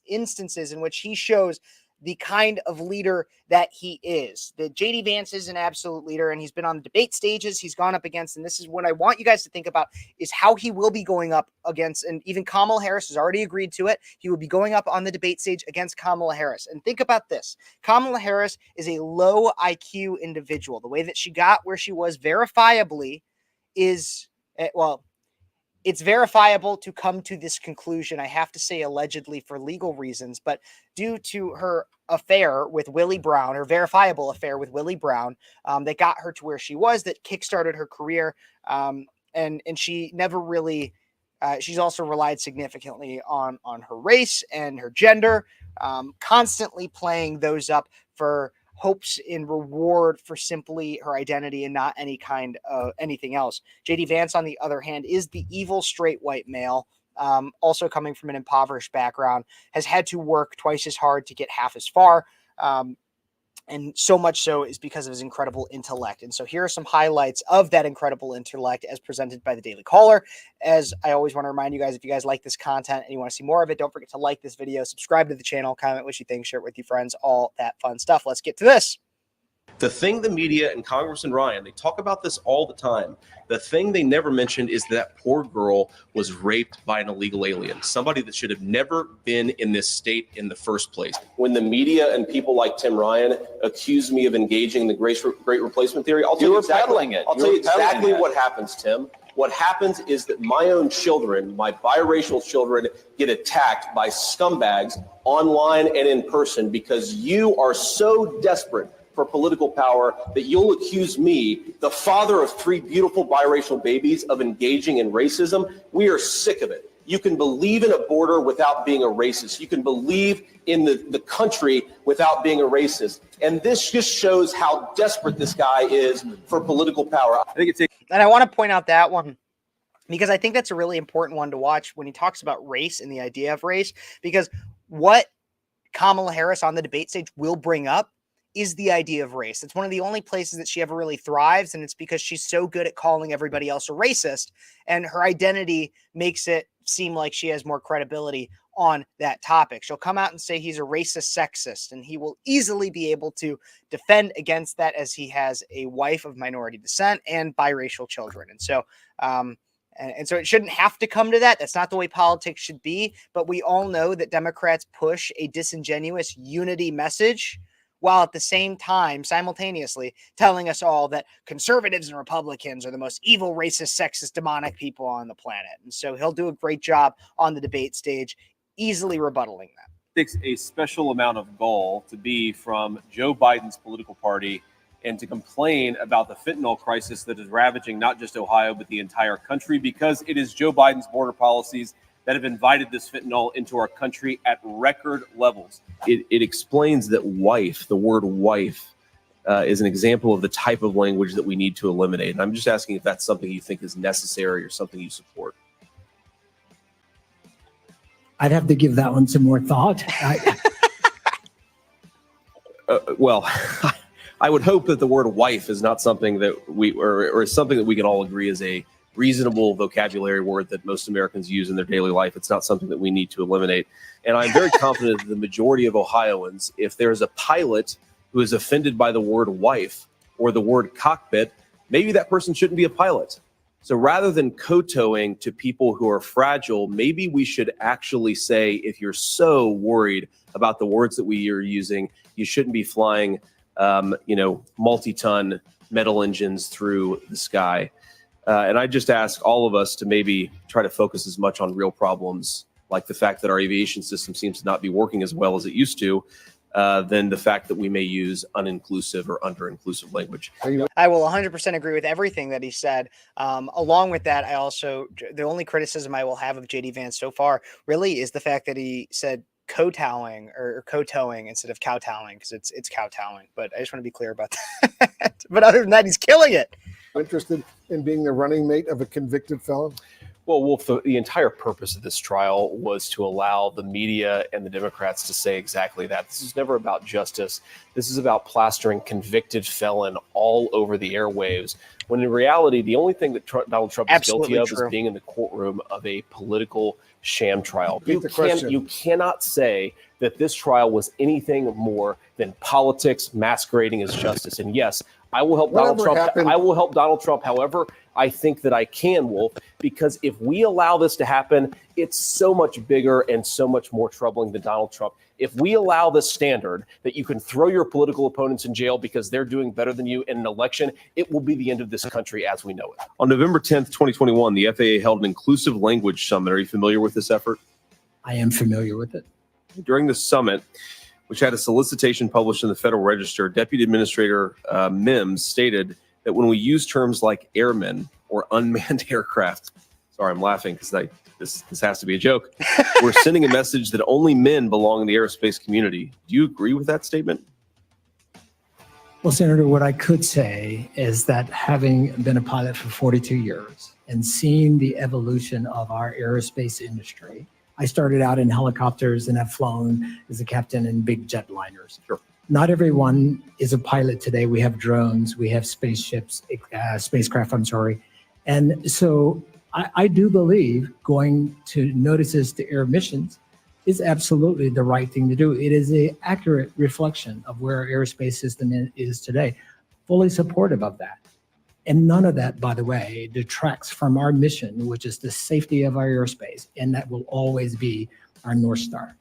instances in which he shows the kind of leader that he is. That JD Vance is an absolute leader, and he's been on the debate stages. He's gone up against, and this is what I want you guys to think about, is how he will be going up against, and even Kamala Harris has already agreed to it. He will be going up on the debate stage against Kamala Harris. And think about this. Kamala Harris is a low IQ individual. The way that she got where she was verifiably is, well, it's verifiable to come to this conclusion. I have to say allegedly for legal reasons, but due to her affair with Willie Brown, her verifiable affair with Willie Brown, that got her to where she was, that kickstarted her career. And she never really, she's also relied significantly on her race and her gender, constantly playing those up for hopes in reward for simply her identity and not any kind of anything else. JD Vance, on the other hand, is the evil straight white male, also coming from an impoverished background, has had to work twice as hard to get half as far. And so much so is because of his incredible intellect. And so here are some highlights of that incredible intellect as presented by the Daily Caller. As I always want to remind you guys, if you guys like this content and you want to see more of it, don't forget to like this video, subscribe to the channel, comment what you think, share it with your friends, all that fun stuff. Let's get to this.
The thing the media and Congressman Ryan, they talk about this all the time. The thing they never mentioned is that poor girl was raped by an illegal alien, somebody that should have never been in this state in the first place. When the media and people like Tim Ryan accuse me of engaging in the great replacement theory, I'll tell you exactly what happens, Tim. What happens is that my own children, my biracial children, get attacked by scumbags online and in person because you are so desperate for political power that you'll accuse me, the father of 3 beautiful biracial babies, of engaging in racism. We are sick of it. You can believe in a border without being a racist. You can believe in the country without being a racist. And this just shows how desperate this guy is for political power.
And I want to point out that one, because I think that's a really important one to watch when he talks about race and the idea of race, because what Kamala Harris on the debate stage will bring up is the idea of race. It's one of the only places that she ever really thrives, and it's because she's so good at calling everybody else a racist, and her identity makes it seem like she has more credibility on that topic. She'll come out and say he's a racist sexist, and he will easily be able to defend against that, as he has a wife of minority descent and biracial children. And so so it shouldn't have to come to that. That's not the way politics should be. But we all know that Democrats push a disingenuous unity message, while at the same time, simultaneously telling us all that conservatives and Republicans are the most evil, racist, sexist, demonic people on the planet. And so he'll do a great job on the debate stage, easily rebuttaling that.
It takes a special amount of gall to be from Joe Biden's political party and to complain about the fentanyl crisis that is ravaging not just Ohio, but the entire country, because it is Joe Biden's border policies that have invited this fentanyl into our country at record levels.
It explains that wife, the word wife, is an example of the type of language that we need to eliminate. And I'm just asking if that's something you think is necessary or something you support.
I'd have to give that one some more thought.
Well, I would hope that the word wife is not something that or something that we can all agree is a reasonable vocabulary word that most Americans use in their daily life. It's not something that we need to eliminate. And I'm very confident that the majority of Ohioans, if there's a pilot who is offended by the word wife or the word cockpit, maybe that person shouldn't be a pilot. So rather than kowtowing to people who are fragile, maybe we should actually say, if you're so worried about the words that we are using, you shouldn't be flying, multi-ton metal engines through the sky. And I just ask all of us to maybe try to focus as much on real problems, like the fact that our aviation system seems to not be working as well as it used to, than the fact that we may use uninclusive or under-inclusive language.
I will 100% agree with everything that he said. Along with that, the only criticism I will have of JD Vance so far really is the fact that he said kowtowing or kowtowing instead of kowtowing, because it's kowtowing. But I just want to be clear about that. But other than that, he's killing it.
Interested in being the running mate of a convicted felon?
Well, Wolf, the entire purpose of this trial was to allow the media and the Democrats to say exactly that. This is never about justice. This is about plastering convicted felon all over the airwaves, when in reality, the only thing that Donald Trump is guilty of is being in the courtroom of a political sham trial. You cannot say that this trial was anything more than politics masquerading as justice. And yes, I will help Donald Trump. I will help Donald Trump. However, I think that I can, Wolf, because if we allow this to happen, it's so much bigger and so much more troubling than Donald Trump. If we allow this standard that you can throw your political opponents in jail because they're doing better than you in an election, it will be the end of this country as we know it.
On November 10th, 2021, the FAA held an inclusive language summit. Are you familiar with this effort?
I am familiar with it.
During the summit, which had a solicitation published in the Federal Register, Deputy Administrator Mims stated that when we use terms like airmen or unmanned aircraft, sorry, I'm laughing because this has to be a joke, we're sending a message that only men belong in the aerospace community. Do you agree with that statement?
Well, Senator, what I could say is that having been a pilot for 42 years and seeing the evolution of our aerospace industry, I started out in helicopters and have flown as a captain in big jetliners.
Sure.
Not everyone is a pilot today. We have drones, we have spacecraft, And so I do believe going to notices to air missions is absolutely the right thing to do. It is an accurate reflection of where our aerospace system is today. Fully supportive of that. And none of that, by the way, detracts from our mission, which is the safety of our airspace. And that will always be our North Star.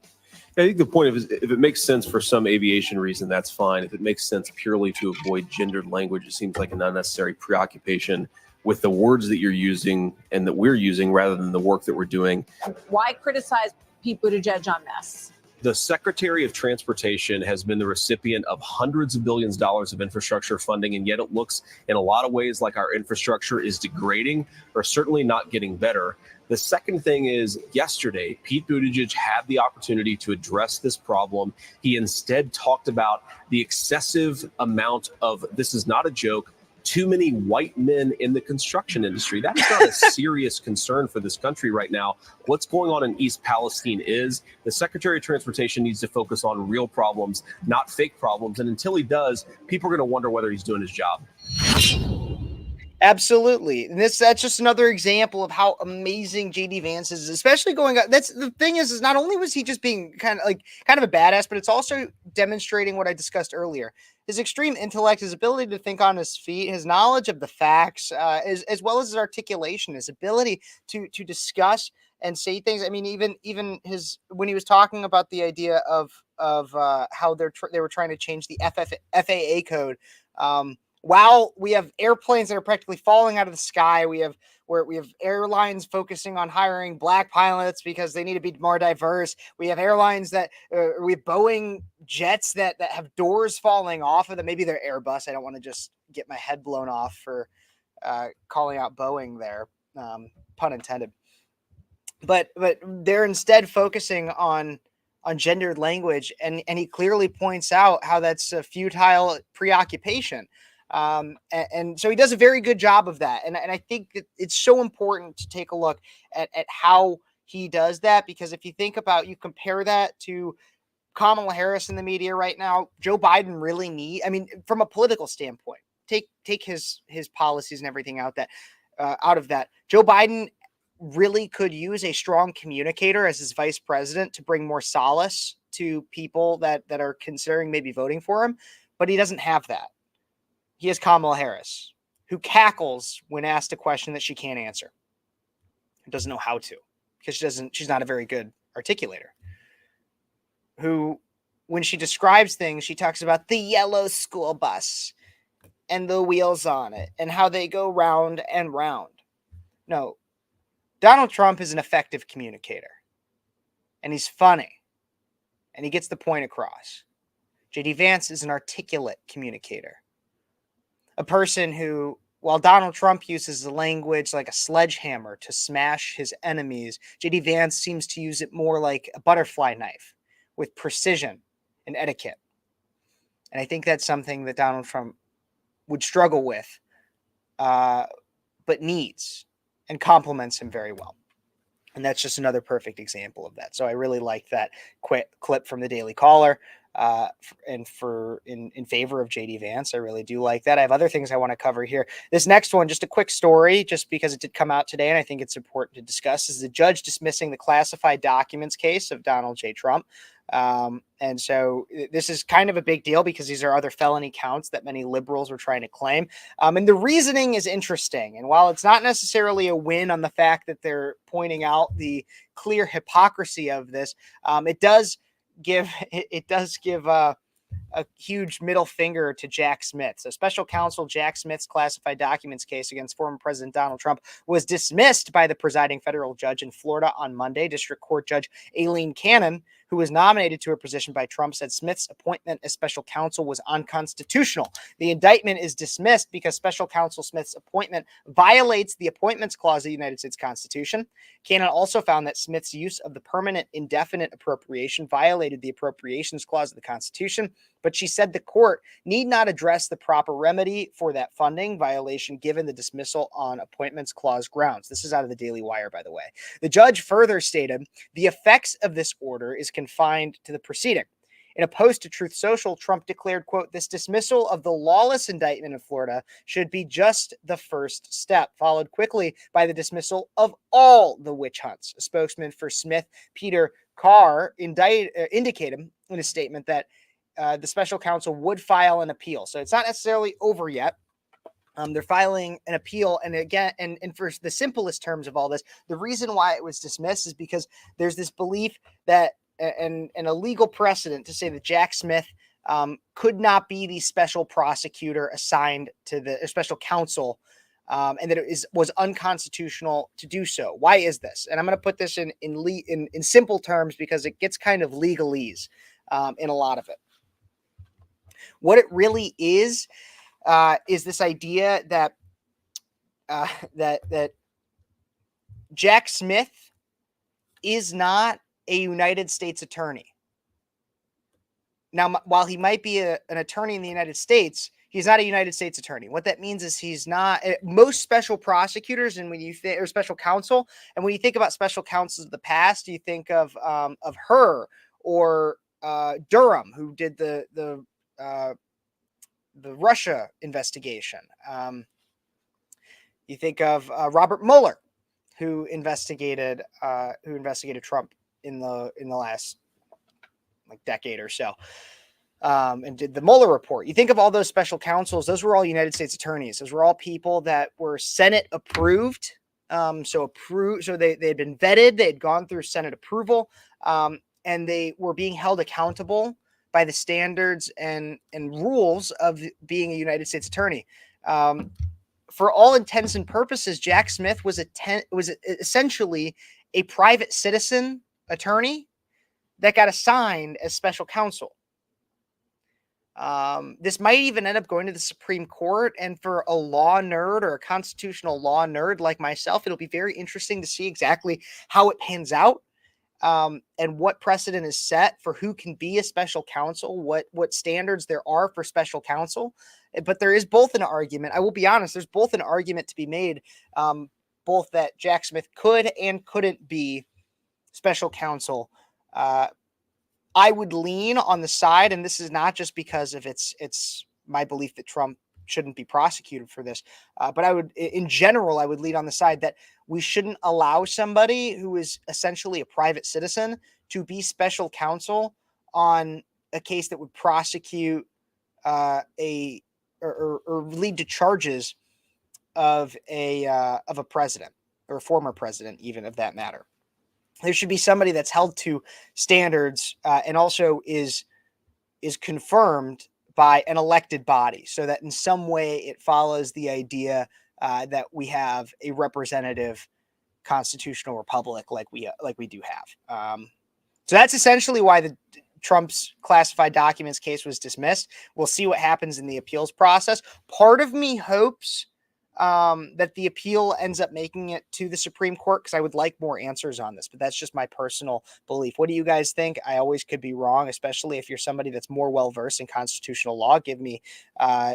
I think the point is, if it makes sense for some aviation reason, that's fine. If it makes sense purely to avoid gendered language, it seems like an unnecessary preoccupation with the words that you're using and that we're using rather than the work that we're doing.
Why criticize Pete Buttigieg on this?
The Secretary of Transportation has been the recipient of hundreds of billions of dollars of infrastructure funding, and yet it looks in a lot of ways like our infrastructure is degrading or certainly not getting better. The second thing is, yesterday, Pete Buttigieg had the opportunity to address this problem. He instead talked about the excessive amount of, this is not a joke, too many white men in the construction industry. That's not a serious concern for this country right now. What's going on in East Palestine is the Secretary of Transportation needs to focus on real problems, not fake problems. And until he does, people are going to wonder whether he's doing his job.
Absolutely. And that's just another example of how amazing JD Vance is, especially going up. That's the thing is not only was he just being kind of a badass, but it's also demonstrating what I discussed earlier. His extreme intellect, his ability to think on his feet, his knowledge of the facts, as well as his articulation, his ability to discuss and say things. I mean, even his, when he was talking about the idea of how they were trying to change the FAA code, while we have airplanes that are practically falling out of the sky, we have airlines focusing on hiring black pilots because they need to be more diverse. We have airlines that we have Boeing jets that have doors falling off of them. Maybe they're Airbus. I don't want to just get my head blown off for calling out Boeing there, pun intended. But they're instead focusing on gendered language, and he clearly points out how that's a futile preoccupation. And so he does a very good job of that. And I think that it's so important to take a look at how he does that, because if you think about, you compare that to Kamala Harris in the media right now, Joe Biden really from a political standpoint, take his policies and everything out of that. Joe Biden really could use a strong communicator as his vice president to bring more solace to people that are considering maybe voting for him, but he doesn't have that. He has Kamala Harris. who cackles when asked a question that she can't answer, who doesn't know how to, because she's not a very good articulator, who, when she describes things, she talks about the yellow school bus and the wheels on it and how they go round and round. No, Donald Trump is an effective communicator, and he's funny, and he gets the point across. JD Vance is an articulate communicator, a person who, while Donald Trump uses the language like a sledgehammer to smash his enemies, JD Vance seems to use it more like a butterfly knife with precision and etiquette. And I think that's something that Donald Trump would struggle with, but needs, and complements him very well. And that's just another perfect example of that. So I really like that clip from the Daily Caller, and in favor of JD Vance. I really do like that. I have other things I want to cover here. This next one, just a quick story, just because it did come out today, and I think it's important to discuss, is the judge dismissing the classified documents case of Donald J. Trump. And so this is kind of a big deal because these are other felony counts that many liberals were trying to claim. And the reasoning is interesting. And while it's not necessarily a win on the fact that they're pointing out the clear hypocrisy of this, it does give a huge middle finger to Jack Smith. So special counsel Jack Smith's classified documents case against former President Donald Trump was dismissed by the presiding federal judge in Florida on Monday. District Court Judge Aileen Cannon, who was nominated to her position by Trump, said Smith's appointment as special counsel was unconstitutional. The indictment is dismissed because special counsel Smith's appointment violates the Appointments Clause of the United States Constitution. Cannon also found that Smith's use of the permanent indefinite appropriation violated the Appropriations Clause of the Constitution, but she said the court need not address the proper remedy for that funding violation given the dismissal on Appointments Clause grounds. This is out of the Daily Wire, by the way. The judge further stated the effects of this order is confined to the proceeding. In a post to Truth Social, Trump declared, quote, "This dismissal of the lawless indictment in Florida should be just the first step," followed quickly by the dismissal of all the witch hunts. A spokesman for Smith, Peter Carr, indicated in a statement that the special counsel would file an appeal. So it's not necessarily over yet. They're filing an appeal. And again, and for the simplest terms of all this, the reason why it was dismissed is because there's this belief that, and a legal precedent to say that Jack Smith could not be the special prosecutor assigned to the special counsel, and that it was unconstitutional to do so. Why is this? And I'm going to put this in simple terms because it gets kind of legalese in a lot of it. What it really is this idea that that Jack Smith is not a United States attorney. Now, while he might be an attorney in the United States, he's not a United States attorney. What that means is he's not. Most special prosecutors, and when you think, or special counsel, and when you think about special counsels of the past, you think of her or Durham, who did the Russia investigation. You think of Robert Mueller, who investigated Trump in the last decade or so, and did the Mueller report. You think of all those special counsels; those were all United States attorneys. Those were all people that were Senate approved. So they had been vetted. They had gone through Senate approval, and they were being held accountable by the standards and rules of being a United States attorney. For all intents and purposes, Jack Smith was essentially a private citizen attorney that got assigned as special counsel. This might even end up going to the Supreme Court, and for a law nerd or a constitutional law nerd like myself, it'll be very interesting to see exactly how it pans out. And what precedent is set for who can be a special counsel, what standards there are for special counsel. But there is both an argument. I will be honest, there's both an argument to be made, both that Jack Smith could and couldn't be special counsel. I would lean on the side, and this is not just because of it's my belief that Trump shouldn't be prosecuted for this, but in general, I would lean on the side that we shouldn't allow somebody who is essentially a private citizen to be special counsel on a case that would prosecute or lead to charges of a president, or a former president, even, of that matter. There should be somebody that's held to standards and also is confirmed by an elected body, so that in some way it follows the idea that we have a representative constitutional republic like we do have. So that's essentially why the Trump's classified documents case was dismissed. We'll see what happens in the appeals process. Part of me hopes that the appeal ends up making it to the Supreme Court, because I would like more answers on this, but that's just my personal belief. What do you guys think? I always could be wrong, especially if you're somebody that's more well-versed in constitutional law. Give me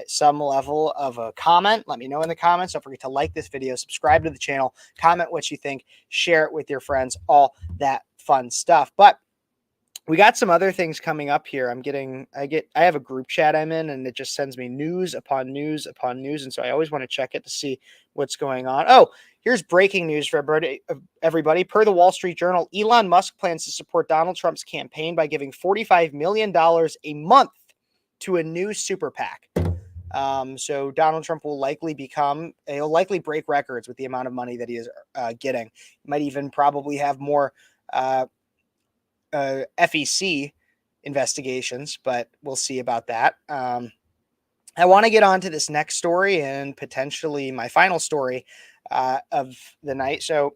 some level of a comment. Let me know in the comments. Don't forget to like this video, subscribe to the channel, comment what you think, share it with your friends, all that fun stuff. But we got some other things coming up here. I have a group chat I'm in, and it just sends me news upon news upon news. And so I always want to check it to see what's going on. Oh, here's breaking news for everybody. Per the Wall Street Journal, Elon Musk plans to support Donald Trump's campaign by giving $45 million a month to a new super PAC. So Donald Trump will likely break records with the amount of money that he is getting. Might even probably have more FEC investigations, but we'll see about that. I want to get on to this next story, and potentially my final story of the night. So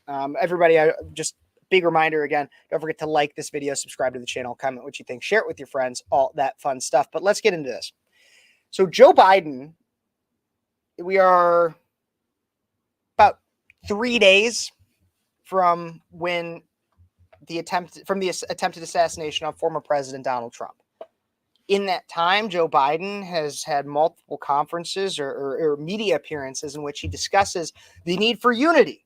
everybody, just big reminder again, don't forget to like this video, subscribe to the channel, comment what you think, share it with your friends, all that fun stuff. But let's get into this. So Joe Biden, we are about 3 days from the attempted assassination of former President Donald Trump. In that time, Joe Biden has had multiple conferences or media appearances in which he discusses the need for unity,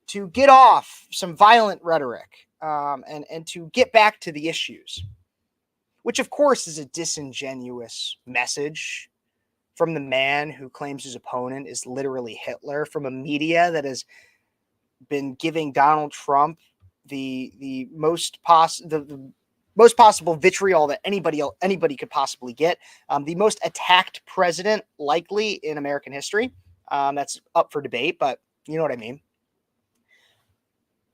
to get off some violent rhetoric, and to get back to the issues, which of course is a disingenuous message from the man who claims his opponent is literally Hitler, from a media that has been giving Donald Trump the most possible vitriol that anybody could possibly get, the most attacked president likely in American history. That's up for debate, but you know what I mean.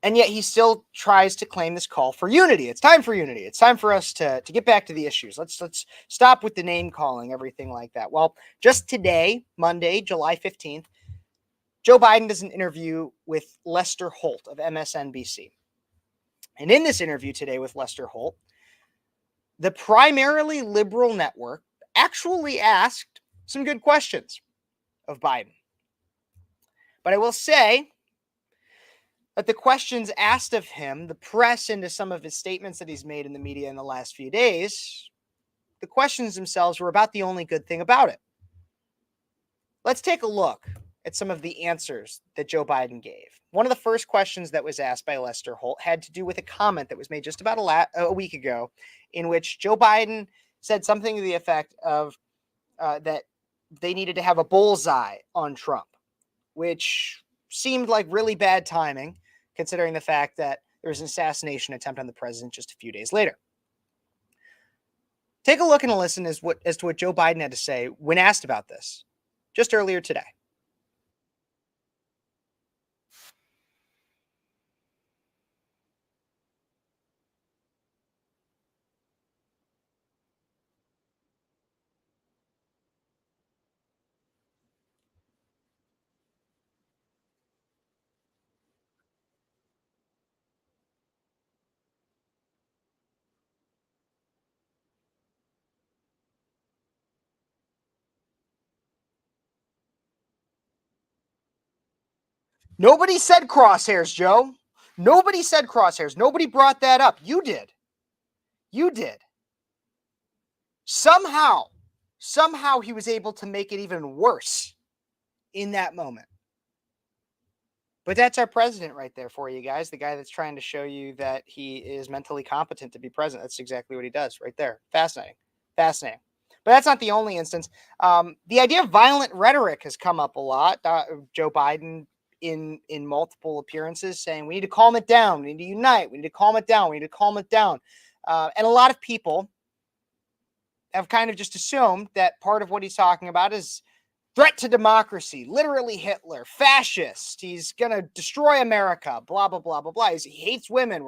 And yet he still tries to claim this call for unity. It's time for unity. It's time for us to get back to the issues. Let's stop with the name calling, everything like that. Well, just today, Monday, July 15th, Joe Biden does an interview with Lester Holt of MSNBC. And in this interview today with Lester Holt, the primarily liberal network actually asked some good questions of Biden. But I will say that the questions asked of him, the press into some of his statements that he's made in the media in the last few days, the questions themselves were about the only good thing about it. Let's take a look at some of the answers that Joe Biden gave. One of the first questions that was asked by Lester Holt had to do with a comment that was made just about a week ago, in which Joe Biden said something to the effect of that they needed to have a bullseye on Trump, which seemed like really bad timing, considering the fact that there was an assassination attempt on the president just a few days later. Take a look and listen as to what Joe Biden had to say when asked about this just earlier today. Nobody said crosshairs, Joe. Nobody said crosshairs. Nobody brought that up. You did. You did. Somehow he was able to make it even worse in that moment. But that's our president right there for you guys. The guy that's trying to show you that he is mentally competent to be president. That's exactly what he does right there. Fascinating. Fascinating. But that's not the only instance. The idea of violent rhetoric has come up a lot. Joe Biden in multiple appearances saying we need to calm it down. We need to unite. We need to calm it down. We need to calm it down. And a lot of people have kind of just assumed that part of what he's talking about is threat to democracy, literally Hitler, fascist. He's going to destroy America, blah, blah, blah, blah, blah. He hates women.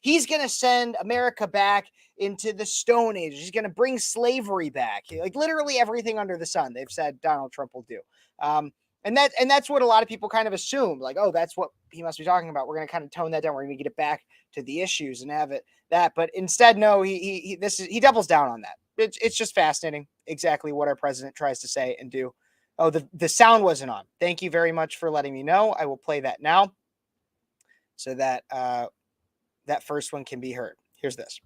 He's going to send America back into the Stone Age. He's going to bring slavery back. Like literally everything under the sun, they've said Donald Trump will do. And that's what a lot of people kind of assume, like, oh, that's what he must be talking about. We're going to kind of tone that down. We're going to get it back to the issues and have it that. But instead, no, he doubles down on that. It's just fascinating exactly what our president tries to say and do. Oh, the sound wasn't on. Thank you very much for letting me know. I will play that now so that that first one can be heard. Here's this.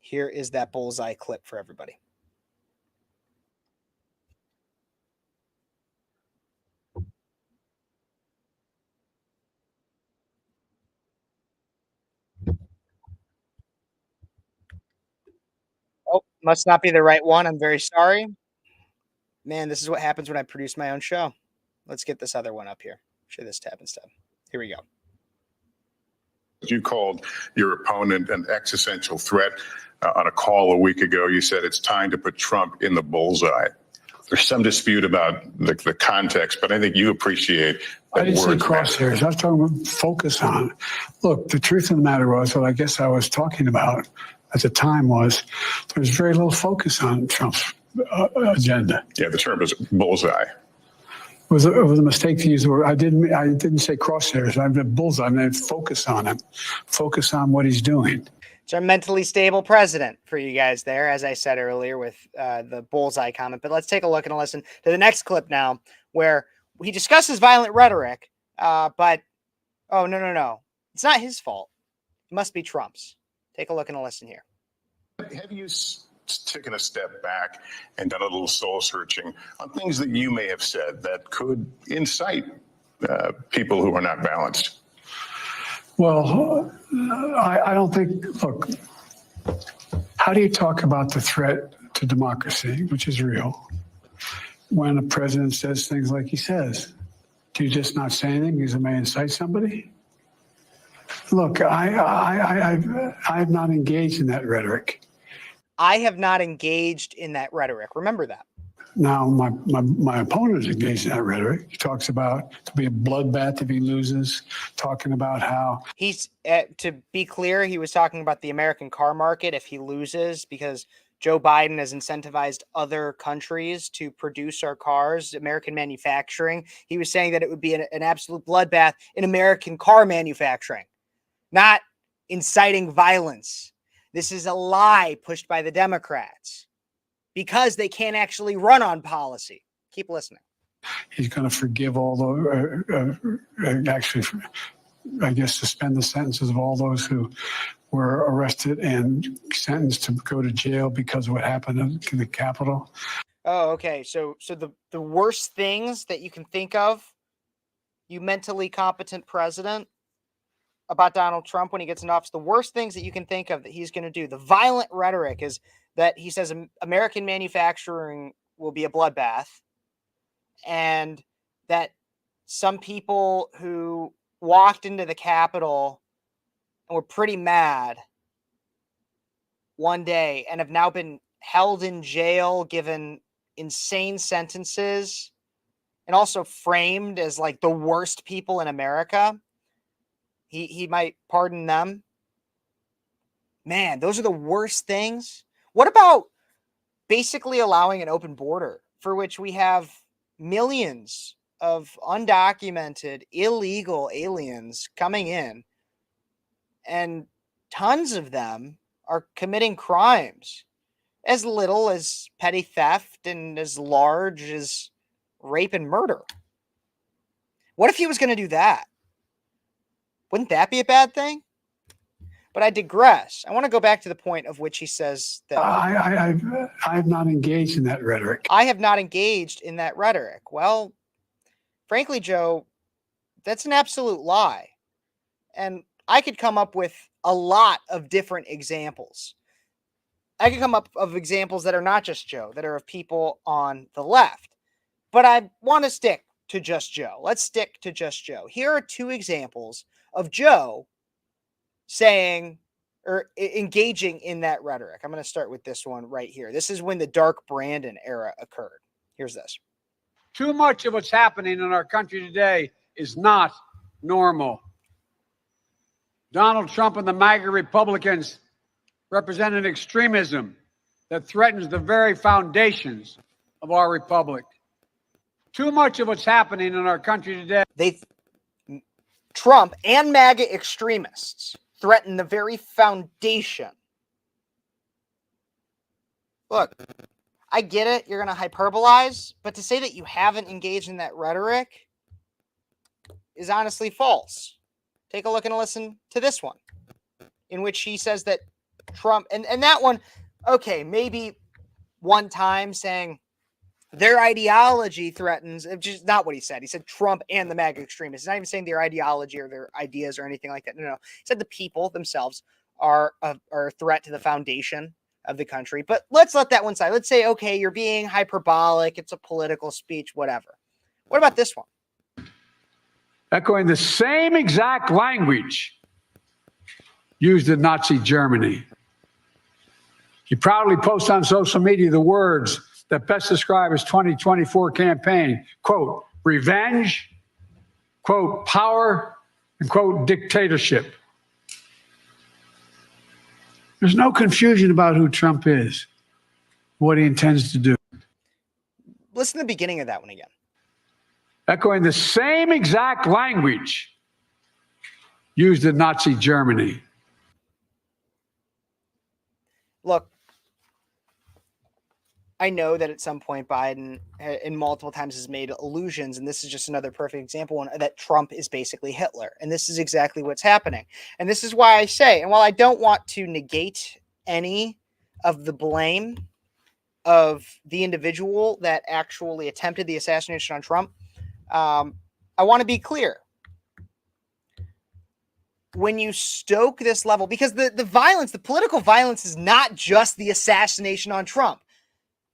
Here is that bullseye clip for everybody. Oh, must not be the right one. I'm very sorry. Man, this is what happens when I produce my own show. Let's get this other one up here. Show this tab instead. Here we go.
You called your opponent an existential threat on a call a week ago. You said it's time to put Trump in the bullseye. There's some dispute about the context, but I think you appreciate that.
I didn't say
words matter.
crosshairs. I was talking about focus on. Look, the truth of the matter was, what I guess I was talking about at the time was there's very little focus on Trump's agenda.
Yeah, the term is bullseye.
It was a mistake to use the word. I didn't say crosshairs. I meant bullseye. I meant focus on him. Focus on what he's doing.
It's our mentally stable president for you guys there, as I said earlier with the bullseye comment. But let's take a look and listen to the next clip now, where he discusses violent rhetoric. But oh no, it's not his fault. It must be Trump's. Take a look and a listen here.
Have you taken a step back and done a little soul searching on things that you may have said that could incite people who are not balanced?
Well, I don't think, look, how do you talk about the threat to democracy, which is real, when a president says things like he says? Do you just not say anything because it may incite somebody? Look, I have not engaged in that rhetoric.
I have not engaged in that rhetoric. Remember that.
Now, my opponent is engaged in that rhetoric. He talks about to be a bloodbath if he loses, talking about how
he's, to be clear, he was talking about the American car market if he loses, because Joe Biden has incentivized other countries to produce our cars, American manufacturing. He was saying that it would be an absolute bloodbath in American car manufacturing, not inciting violence. This is a lie pushed by the Democrats because they can't actually run on policy. Keep listening.
he's going to forgive all the, actually, I guess, suspend the sentences of all those who were arrested and sentenced to go to jail because of what happened in the Capitol.
Oh, okay. So the worst things that you can think of, you mentally competent president, about Donald Trump when he gets in office, the worst things that you can think of that he's going to do, the violent rhetoric, is that he says American manufacturing will be a bloodbath, and that some people who walked into the Capitol and were pretty mad one day and have now been held in jail, given insane sentences, and also framed as like the worst people in America. He might pardon them. Man, those are the worst things. What about basically allowing an open border for which we have millions of undocumented, illegal aliens coming in, and tons of them are committing crimes as little as petty theft and as large as rape and murder? What if he was going to do that? Wouldn't that be a bad thing? But I digress. I want to go back to the point of which he says that
I have not engaged in that rhetoric.
I have not engaged in that rhetoric. Well, frankly, Joe, that's an absolute lie. And I could come up with a lot of different examples. I could come up of examples that are not just Joe, that are of people on the left. But I want to stick to just Joe. Let's stick to just Joe. Here are two examples of Joe saying or engaging in that rhetoric. I'm going to start with this one right here. This is when the Dark Brandon era occurred. Here's this.
Too much of what's happening in our country today is not normal. Donald Trump and the MAGA Republicans represent an extremism that threatens the very foundations of our republic. Too much of what's happening in our country today.
Trump and MAGA extremists threaten the very foundation. Look, I get it. You're going to hyperbolize, but to say that you haven't engaged in that rhetoric is honestly false. Take a look and listen to this one, in which he says that Trump, and that one, okay, maybe one time saying their ideology threatens, which is not what he said. He said Trump and the MAGA extremists. He's not even saying their ideology or their ideas or anything like that. No. He said the people themselves are a threat to the foundation of the country. But let's let that one side. Let's say, okay, you're being hyperbolic. It's a political speech, whatever. What about this one?
Echoing the same exact language used in Nazi Germany. He proudly posts on social media the words that best describe his 2024 campaign, quote, revenge, quote, power, and quote, dictatorship. There's no confusion about who Trump is, what he intends to do.
Listen to the beginning of that one again.
Echoing the same exact language used in Nazi Germany.
Look, I know that at some point Biden in multiple times has made allusions, and this is just another perfect example that Trump is basically Hitler. And this is exactly what's happening. And this is why I say, and while I don't want to negate any of the blame of the individual that actually attempted the assassination on Trump, I want to be clear. When you stoke this level, because the violence, the political violence is not just the assassination on Trump.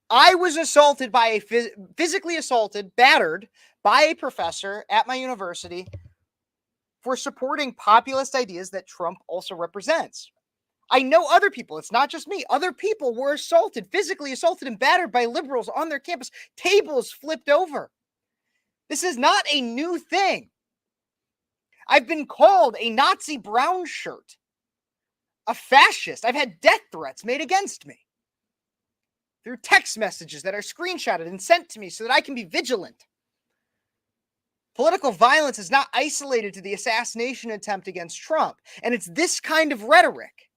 I was assaulted by physically assaulted, battered by a professor at my university for supporting populist ideas that Trump also represents. I know other people, it's not just me. Other people were assaulted, physically assaulted and battered by liberals on their campus. Tables flipped over. This is not a new thing. I've been called a Nazi brown shirt, a fascist. I've had death threats made against me through text messages that are screenshotted and sent to me so that I can be vigilant. Political violence is not isolated to the assassination attempt against Trump. And it's this kind of rhetoric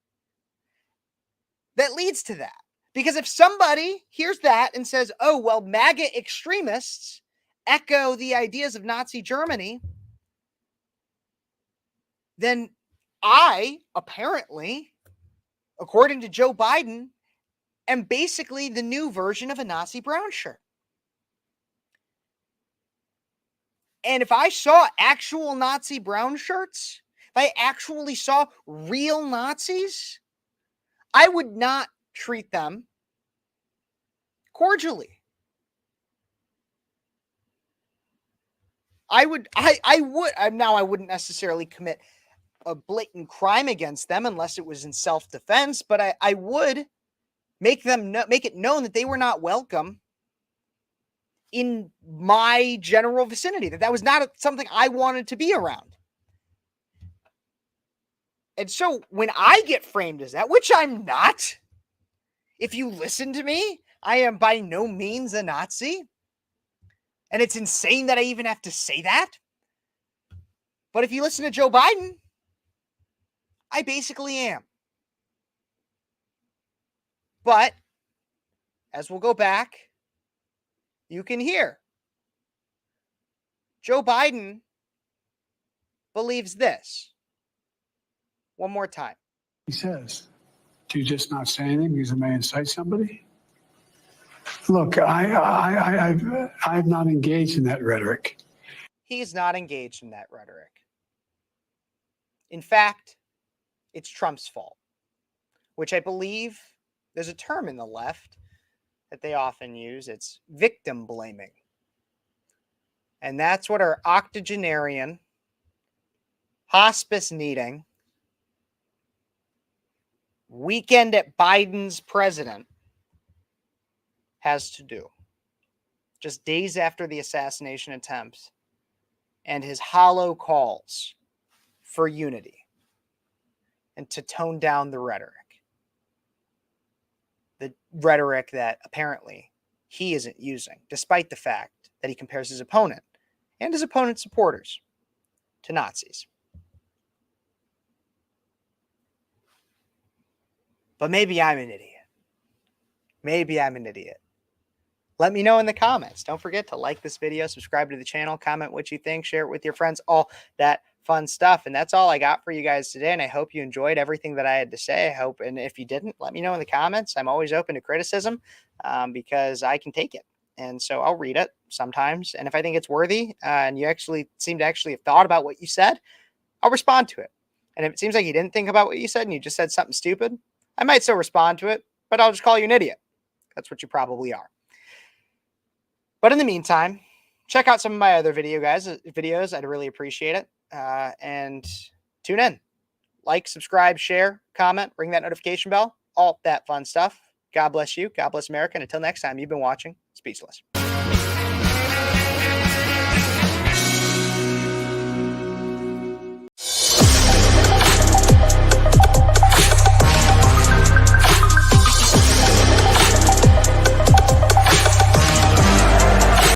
that leads to that. Because if somebody hears that and says, oh, well, MAGA extremists echo the ideas of Nazi Germany, then I, apparently, according to Joe Biden, am basically the new version of a Nazi brown shirt. And if I saw actual Nazi brown shirts, if I actually saw real Nazis, I would not treat them cordially. I wouldn't necessarily commit a blatant crime against them unless it was in self-defense, but I would make it known that they were not welcome in my general vicinity, that was not something I wanted to be around. And so when I get framed as that, which I'm not, if you listen to me, I am by no means a Nazi. And it's insane that I even have to say that. But if you listen to Joe Biden, I basically am. But as we'll go back, you can hear Joe Biden believes this. One more time.
He says, do you just not say anything because it may incite somebody? Look, I've not engaged in that rhetoric.
He's not engaged in that rhetoric. In fact, it's Trump's fault, which I believe there's a term in the left that they often use. It's victim blaming. And that's what our octogenarian, hospice needing, weekend at Biden's president has to do. Just days after the assassination attempts and his hollow calls for unity and to tone down the rhetoric. The rhetoric that apparently he isn't using, despite the fact that he compares his opponent and his opponent's supporters to Nazis. But maybe I'm an idiot. Maybe I'm an idiot. Let me know in the comments. Don't forget to like this video, subscribe to the channel, comment what you think, share it with your friends, all that fun stuff. And that's all I got for you guys today. And I hope you enjoyed everything that I had to say. I hope, and if you didn't, let me know in the comments. I'm always open to criticism because I can take it. And so I'll read it sometimes. And if I think it's worthy and you actually seem to actually have thought about what you said, I'll respond to it. And if it seems like you didn't think about what you said and you just said something stupid, I might still respond to it, but I'll just call you an idiot. That's what you probably are. But in the meantime, check out some of my other videos. I'd really appreciate it. And tune in. Like, subscribe, share, comment, ring that notification bell, all that fun stuff. God bless you. God bless America. And until next time, you've been watching Speechless.